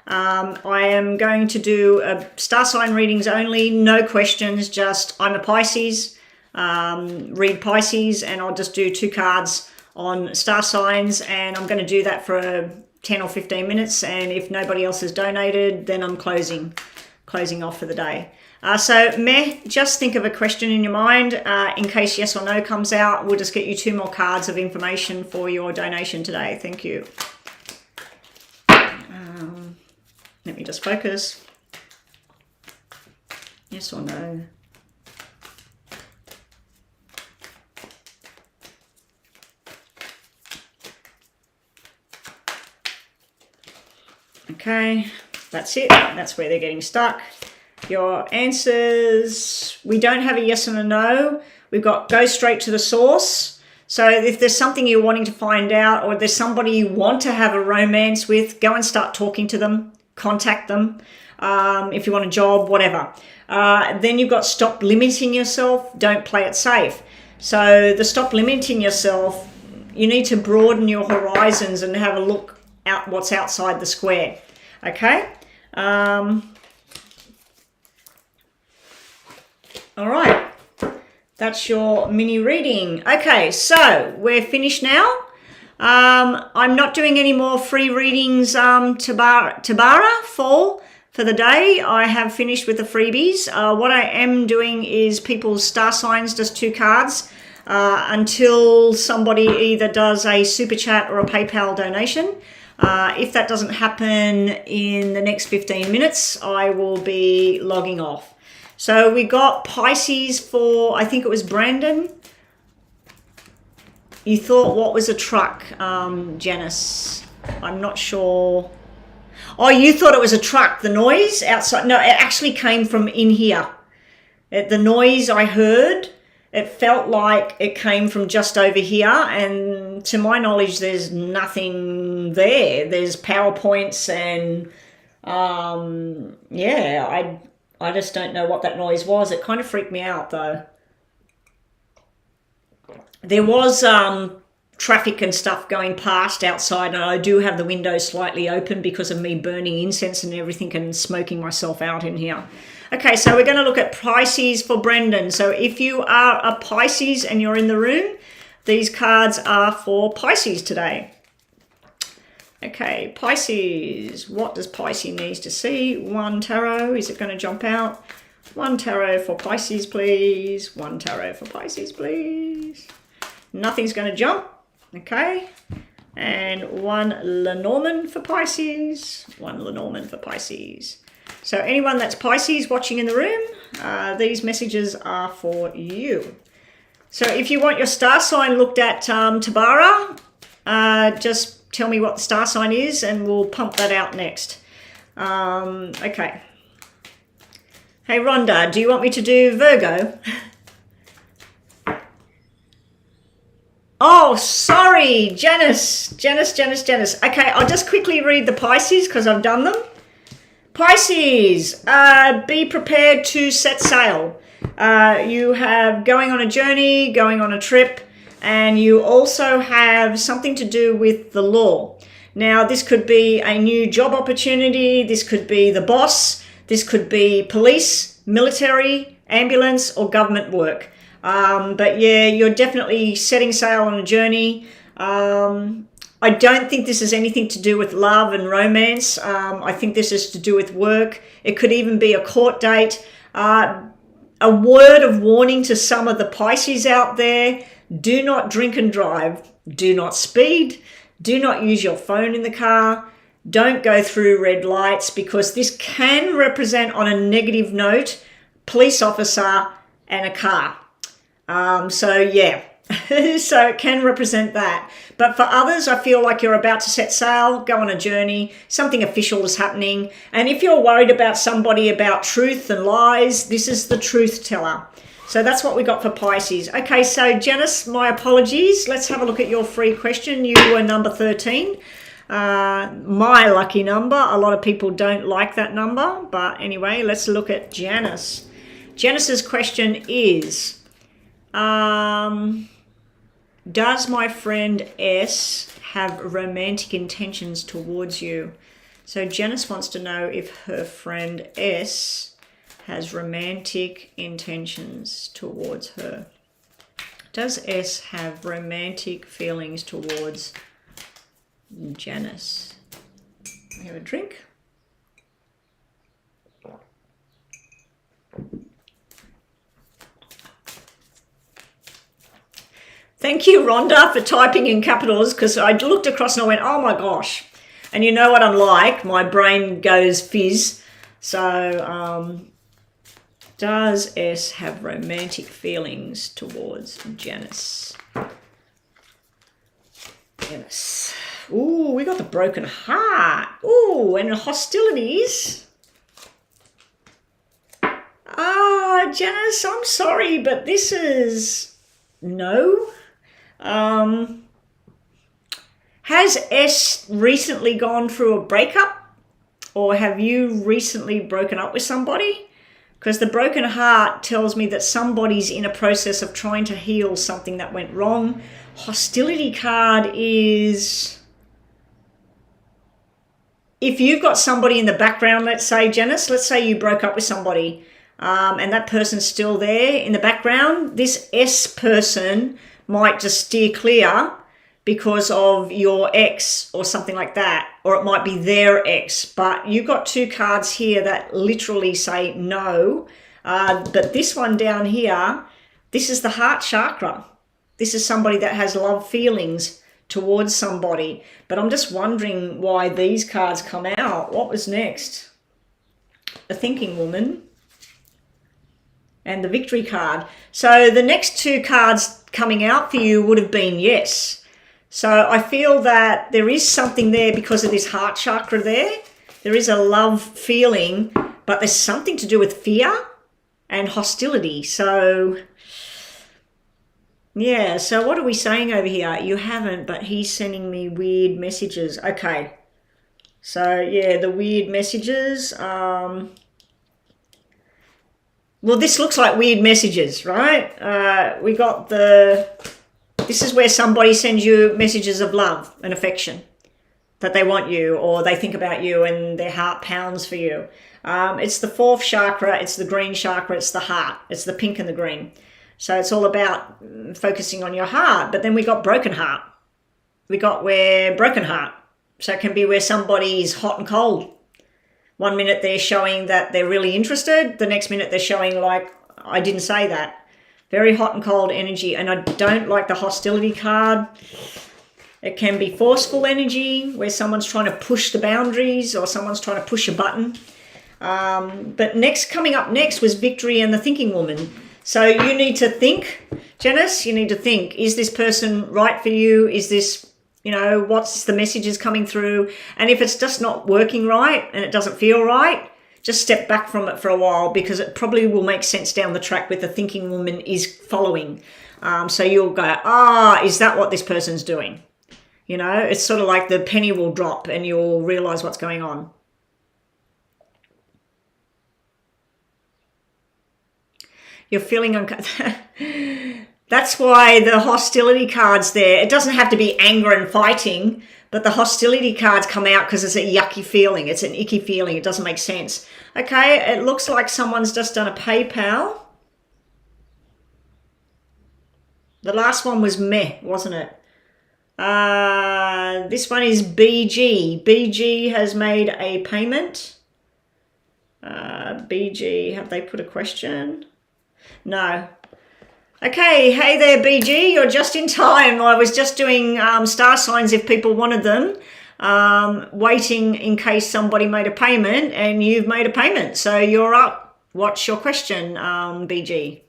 I am going to do star sign readings only, no questions, just I'm a Pisces, read Pisces, and I'll just do 2 cards on star signs, and I'm going to do that for 10 or 15 minutes, and if nobody else has donated, then I'm closing off for the day. So Meh, just think of a question in your mind. In case yes or no comes out, we'll just get you 2 more cards of information for your donation today. Thank you. Let me just focus. Yes or no? Okay, that's it. That's where they're getting stuck. Your answers, we don't have a yes and a no. We've got go straight to the source. So if there's something you're wanting to find out, or there's somebody you want to have a romance with, go and start talking to them, contact them. If you want a job, whatever. Then you've got stop limiting yourself, don't play it safe. So the stop limiting yourself, you need to broaden your horizons and have a look at what's outside the square. Okay? All right, that's your mini reading. Okay, so we're finished now. I'm not doing any more free readings Tabara fall for the day. I have finished with the freebies. What I am doing is people's star signs, just 2 cards, until somebody either does a super chat or a PayPal donation. If that doesn't happen in the next 15 minutes, I will be logging off. So we got Pisces for, I think it was Brandon. You thought what was a truck, Janice? I'm not sure. Oh, you thought it was a truck, the noise outside. No, it actually came from in here. The noise I heard, it felt like it came from just over here. And to my knowledge, there's nothing there. There's PowerPoints and, yeah, I just don't know what that noise was. It kind of freaked me out though. There was traffic and stuff going past outside, and I do have the window slightly open because of me burning incense and everything and smoking myself out in here. Okay, so we're going to look at Pisces for Brendan. So if you are a Pisces and you're in the room, these cards are for Pisces today. Okay, Pisces. What does Pisces need to see? One tarot. Is it going to jump out? One tarot for Pisces, please. One tarot for Pisces, please. Nothing's going to jump. Okay. And one Lenormand for Pisces. One Lenormand for Pisces. So anyone that's Pisces watching in the room, these messages are for you. So if you want your star sign looked at, Tabara, just tell me what the star sign is and we'll pump that out next. Okay. Hey Rhonda, do you want me to do Virgo? Oh, sorry, Janice. Okay, I'll just quickly read the Pisces because I've done them. Pisces, be prepared to set sail. You have going on a journey, going on a trip, and you also have something to do with the law. Now, this could be a new job opportunity. This could be the boss. This could be police, military, ambulance, or government work. But yeah, you're definitely setting sail on a journey. I don't think this has anything to do with love and romance. I think this is to do with work. It could even be a court date. A word of warning to some of the Pisces out there: do not drink and drive. Do not speed. Do not use your phone in the car. Don't go through red lights, because this can represent, on a negative note, police officer and a car. So yeah, so it can represent that. But for others, I feel like you're about to set sail, go on a journey, something official is happening. And if you're worried about somebody about truth and lies, this is the truth teller. So that's what we got for Pisces. Okay, so Janice, my apologies. Let's have a look at your free question. You were number 13. My lucky number. A lot of people don't like that number. But anyway, let's look at Janice. Janice's question is, does my friend S have romantic intentions towards you? So Janice wants to know if her friend S has romantic intentions towards her. Does S have romantic feelings towards Janice? Have a drink. Thank you, Rhonda, for typing in capitals, because I looked across and I went, oh my gosh. And you know what I'm like, my brain goes fizz. So, does S have romantic feelings towards Janice? Janice. Ooh, we got the broken heart. Ooh, and hostilities. Janice, I'm sorry, but this is no. Has S recently gone through a breakup, or have you recently broken up with somebody? Because the broken heart tells me that somebody's in a process of trying to heal something that went wrong. Hostility card is, if you've got somebody in the background, let's say, Janice, let's say you broke up with somebody, and that person's still there in the background, this S person might just steer clear because of your ex or something like that, or it might be their ex. But you've got two cards here that literally say no. But this one down here, this is the heart chakra. This is somebody that has love feelings towards somebody. But I'm just wondering why these cards come out. What was next? The thinking woman and the victory card. So the next two cards coming out for you would have been yes. So I feel that there is something there because of this heart chakra there. There is a love feeling, but there's something to do with fear and hostility. So yeah, so what are we saying over here? You haven't, but he's sending me weird messages. Okay. So yeah, the weird messages. well, this looks like weird messages, right? We got this is where somebody sends you messages of love and affection, that they want you or they think about you and their heart pounds for you. It's the fourth chakra, it's the green chakra, it's the heart, it's the pink and the green. So it's all about focusing on your heart. But then we got broken heart. We got where broken heart. So it can be where somebody's hot and cold. One minute they're showing that they're really interested. The next minute they're showing like, I didn't say that. Very hot and cold energy. And I don't like the hostility card. It can be forceful energy where someone's trying to push the boundaries or someone's trying to push a button. But coming up next was Victory and the Thinking Woman. So you need to think, Janice, you need to think, is this person right for you? Is this, what's the messages coming through? And if it's just not working right and it doesn't feel right, just step back from it for a while, because it probably will make sense down the track with the thinking woman is following. So you'll go, is that what this person's doing? It's sort of like the penny will drop and you'll realize what's going on. You're feeling uncomfortable. That's why the hostility card's there. It doesn't have to be anger and fighting, but the hostility cards come out because it's a yucky feeling. It's an icky feeling. It doesn't make sense. Okay, it looks like someone's just done a PayPal. The last one was meh, wasn't it? This one is BG. BG has made a payment. BG, have they put a question? No. Okay, hey there, BG, you're just in time. I was just doing star signs if people wanted them, waiting in case somebody made a payment, and you've made a payment. So you're up. What's your question, BG?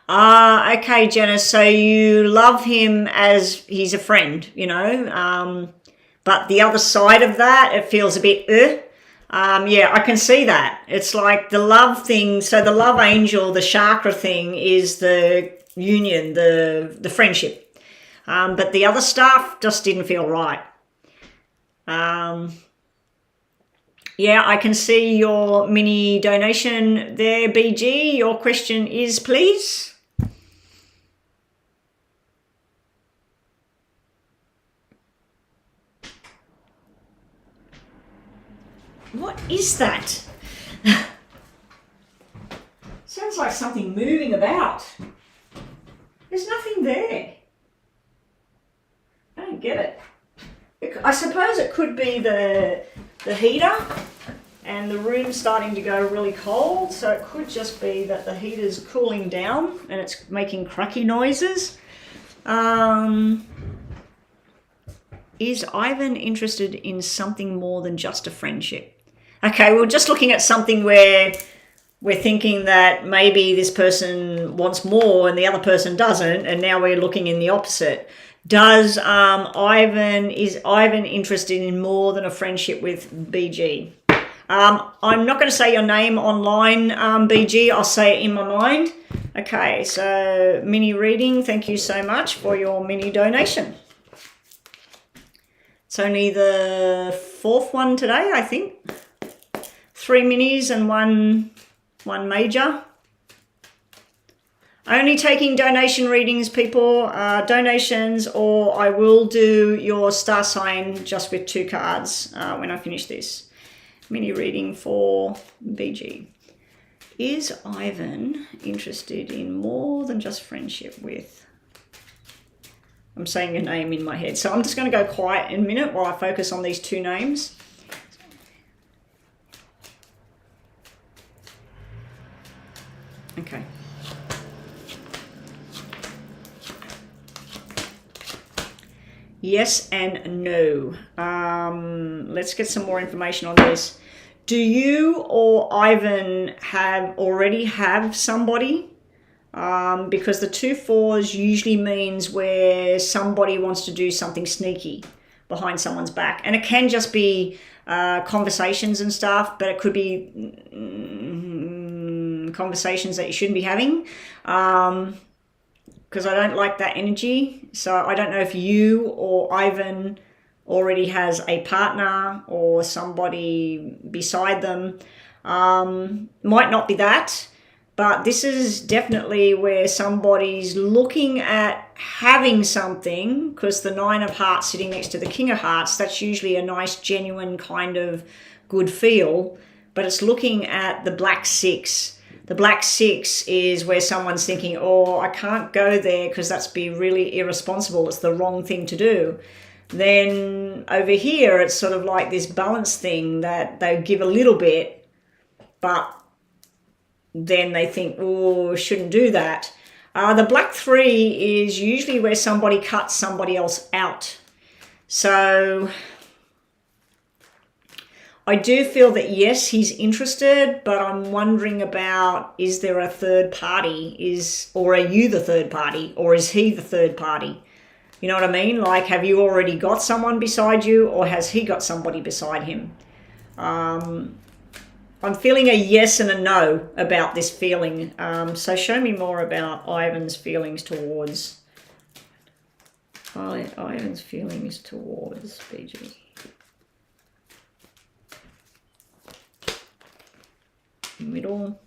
Okay, Janice, so you love him as he's a friend, but the other side of that, it feels a bit, yeah, I can see that. It's like the love thing. So the love angel, the chakra thing is the union, the friendship. But the other stuff just didn't feel right. Yeah, I can see your mini donation there, BG. Your question is, please. What is that? Sounds like something moving about. There's nothing there. I don't get it. I suppose it could be the heater, and the room's starting to go really cold, so it could just be that the heater's cooling down and it's making cracky noises. Is Ivan interested in something more than just a friendship? Okay, we're just looking at something where we're thinking that maybe this person wants more and the other person doesn't, and now we're looking in the opposite. Is Ivan interested in more than a friendship with BG? I'm not going to say your name online, BG. I'll say it in my mind. Okay, so mini reading. Thank you so much for your mini donation. It's only the fourth one today, I think. 3 minis and one major. Only taking donation readings, people. Donations, or I will do your star sign just with 2 cards when I finish this. Mini reading for BG. Is Ivan interested in more than just friendship with? I'm saying your name in my head. So I'm just going to go quiet in a minute while I focus on these 2 names. Okay. Yes and no. Let's get some more information on this. Do you or Ivan already have somebody? Because the 2 4s usually means where somebody wants to do something sneaky behind someone's back. And it can just be conversations and stuff, but it could be conversations that you shouldn't be having, because I don't like that energy. So I don't know if you or Ivan already has a partner or somebody beside them. Might not be that, but this is definitely where somebody's looking at having something, because the Nine of Hearts sitting next to the King of Hearts, that's usually a nice, genuine kind of good feel, but it's looking at the Black Six. The Black Six is where someone's thinking, oh, I can't go there because that's be really irresponsible. It's the wrong thing to do. Then over here, it's sort of like this balance thing that they give a little bit, but then they think, oh, shouldn't do that. The Black Three is usually where somebody cuts somebody else out. So I do feel that, yes, he's interested, but I'm wondering about, is there a third party? Or are you the third party? Or is he the third party? You know what I mean? Like, have you already got someone beside you, or has he got somebody beside him? I'm feeling a yes and a no about this feeling. So show me more about Ivan's feelings towards... Ivan's feelings towards BG. Middle.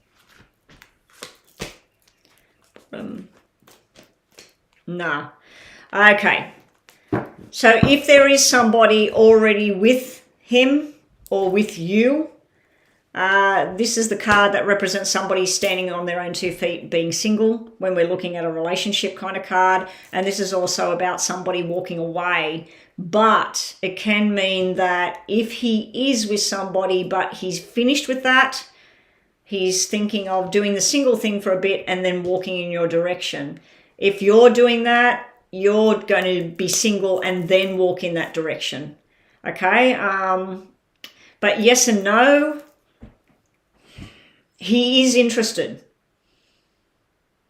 Nah. Okay. So if there is somebody already with him or with you, this is the card that represents somebody standing on their own 2 feet, being single, when we're looking at a relationship kind of card. And this is also about somebody walking away. But it can mean that if he is with somebody, but he's finished with that, he's thinking of doing the single thing for a bit and then walking in your direction. If you're doing that, you're going to be single and then walk in that direction. Okay? But yes and no. He is interested,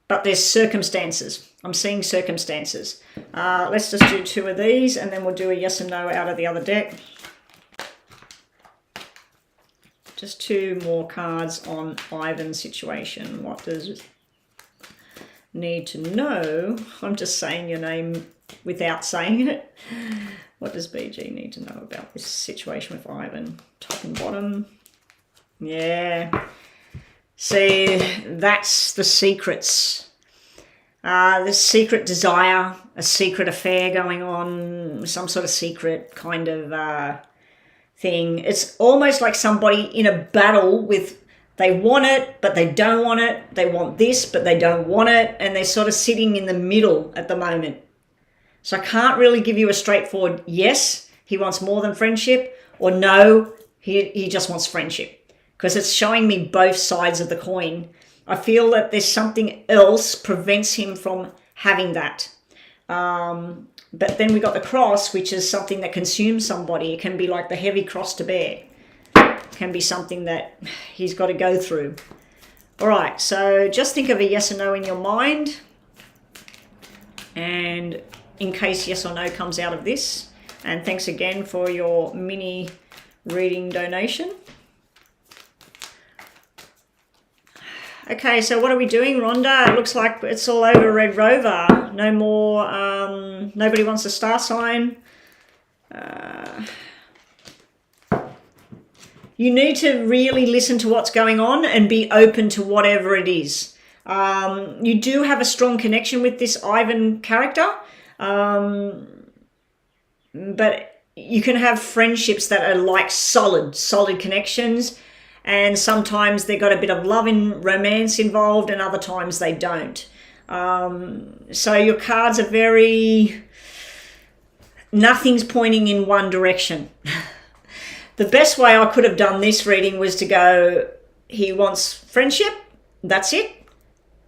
but there's circumstances. I'm seeing circumstances. Let's just do 2 of these, and then we'll do a yes and no out of the other deck. Just 2 more cards on Ivan's situation. What does need to know? I'm just saying your name without saying it. What does BG need to know about this situation with Ivan? Top and bottom. Yeah. See, that's the secrets. The secret desire, a secret affair going on, some sort of secret kind of thing. It's almost like somebody in a battle with, they want it, but they don't want it. They want this, but they don't want it. And they're sort of sitting in the middle at the moment. So I can't really give you a straightforward yes, he wants more than friendship, or no, he just wants friendship. Because it's showing me both sides of the coin. I feel that there's something else prevents him from having that. But then we got the cross, which is something that consumes somebody. It can be like the heavy cross to bear. It can be something that he's got to go through. All right, so just think of a yes or no in your mind. And in case yes or no comes out of this. And thanks again for your mini reading donation. Okay, so what are we doing, Rhonda? It looks like it's all over Red Rover. No more, nobody wants a star sign. You need to really listen to what's going on and be open to whatever it is. You do have a strong connection with this Ivan character, but you can have friendships that are like solid connections. And sometimes they've got a bit of love and romance involved, and other times they don't. So your cards are very... Nothing's pointing in one direction. The best way I could have done this reading was to go, he wants friendship, that's it.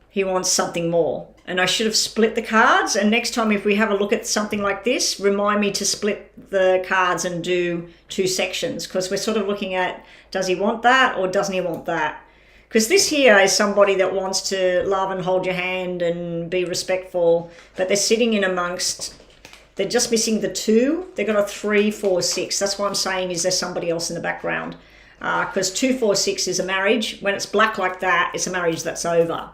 He wants something more. And I should have split the cards. And next time if we have a look at something like this, remind me to split the cards and do 2 sections. Because we're sort of looking at, does he want that or doesn't he want that? Because this here is somebody that wants to love and hold your hand and be respectful. But they're sitting in amongst, they're just missing the 2. They've got a 3, 4, 6. That's why I'm saying, is there somebody else in the background? Because 2, 4, 6 is a marriage. When it's black like that, it's a marriage that's over.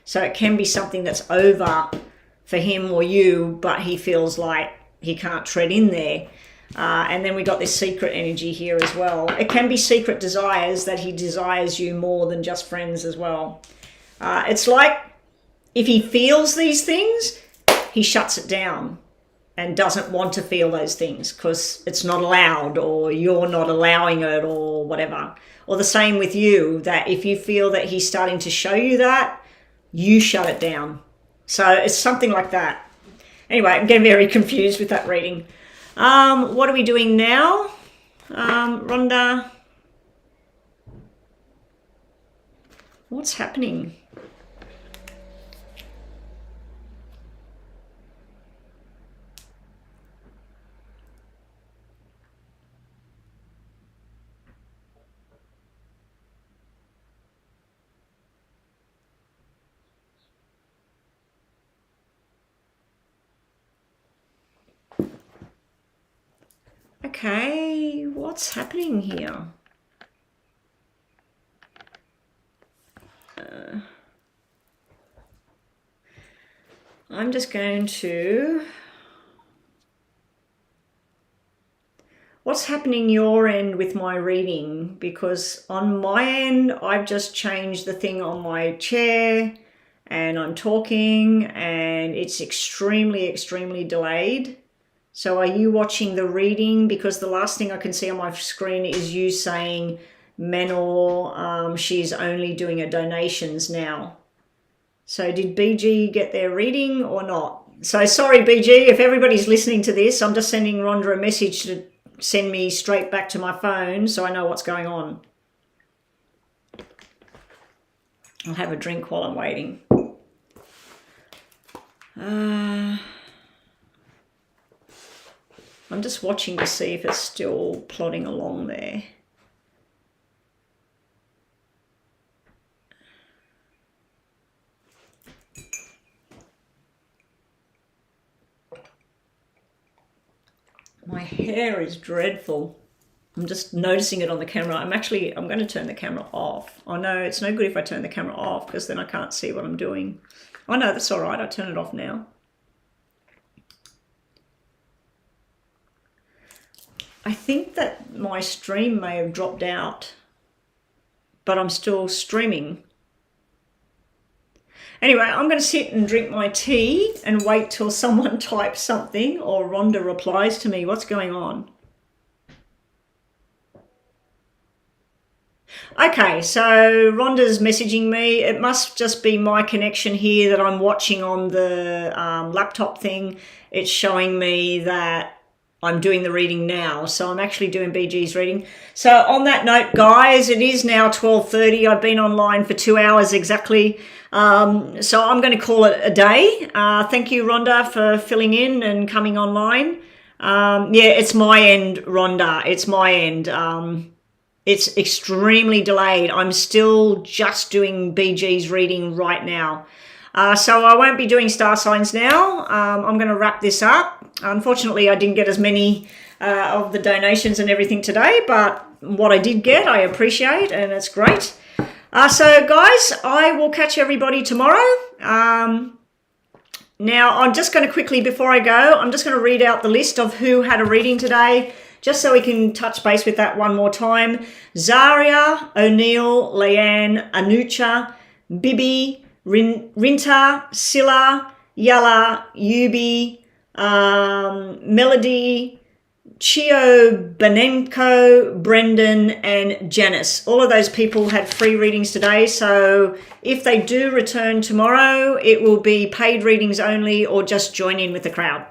So it can be something that's over for him or you, but he feels like he can't tread in there. And then we got this secret energy here as well. It can be secret desires, that he desires you more than just friends as well. It's like if he feels these things, he shuts it down and doesn't want to feel those things because it's not allowed, or you're not allowing it, or whatever. Or the same with you, that if you feel that he's starting to show you that, you shut it down. So it's something like that. Anyway, I'm getting very confused with that reading. What are we doing now? Rhonda, what's happening? Okay, what's happening here? I'm just going to... What's happening your end with my reading? Because on my end, I've just changed the thing on my chair and I'm talking and it's extremely, extremely delayed. So are you watching the reading? Because the last thing I can see on my screen is you saying Menor, she's only doing her donations now. So did BG get their reading or not? So sorry, BG, if everybody's listening to this, I'm just sending Rhonda a message to send me straight back to my phone so I know what's going on. I'll have a drink while I'm waiting. I'm just watching to see if it's still plodding along there. My hair is dreadful. I'm just noticing it on the camera. I'm going to turn the camera off. Oh no, it's no good if I turn the camera off because then I can't see what I'm doing. Oh no, that's all right. I'll turn it off now. I think that my stream may have dropped out, but I'm still streaming. Anyway, I'm going to sit and drink my tea and wait till someone types something or Rhonda replies to me. What's going on? Okay, so Rhonda's messaging me. It must just be my connection here that I'm watching on the laptop thing. It's showing me that I'm doing the reading now, so I'm actually doing BG's reading. So on that note, guys, it is now 12:30. I've been online for 2 hours exactly, so I'm going to call it a day. Thank you, Rhonda, for filling in and coming online. Yeah, it's my end, Rhonda. It's my end. It's extremely delayed. I'm still just doing BG's reading right now. So I won't be doing star signs now. I'm going to wrap this up. Unfortunately, I didn't get as many of the donations and everything today, but what I did get, I appreciate, and it's great. So guys, I will catch everybody tomorrow. Now, I'm just going to quickly, before I go, I'm just going to read out the list of who had a reading today, just so we can touch base with that one more time. Zaria, O'Neill, Leanne, Anucha, Bibi, Rinta, Silla, Yala, Yubi, Melody, Chio Benenko, Brendan, and Janice. All of those people had free readings today, so if they do return tomorrow, it will be paid readings only or just join in with the crowd.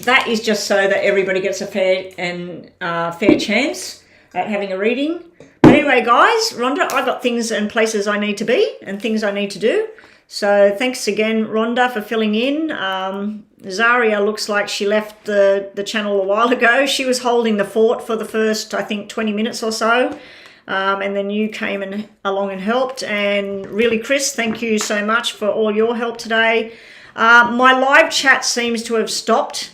That is just so that everybody gets a fair chance at having a reading. But anyway, guys, Rhonda, I've got things and places I need to be and things I need to do. So thanks again, Rhonda, for filling in. Zaria looks like she left the channel a while ago. She was holding the fort for the first, I think, 20 minutes or so. And then you came along and helped. And really, Chris, thank you so much for all your help today. My live chat seems to have stopped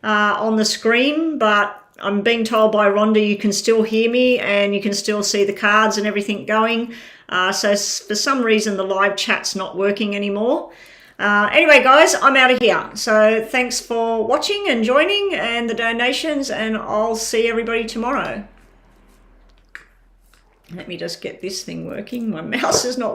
on the screen, but I'm being told by Rhonda you can still hear me and you can still see the cards and everything going. So for some reason the live chat's not working anymore. Anyway, guys, I'm out of here. So thanks for watching and joining and the donations, and I'll see everybody tomorrow. Let me just get this thing working. My mouse is not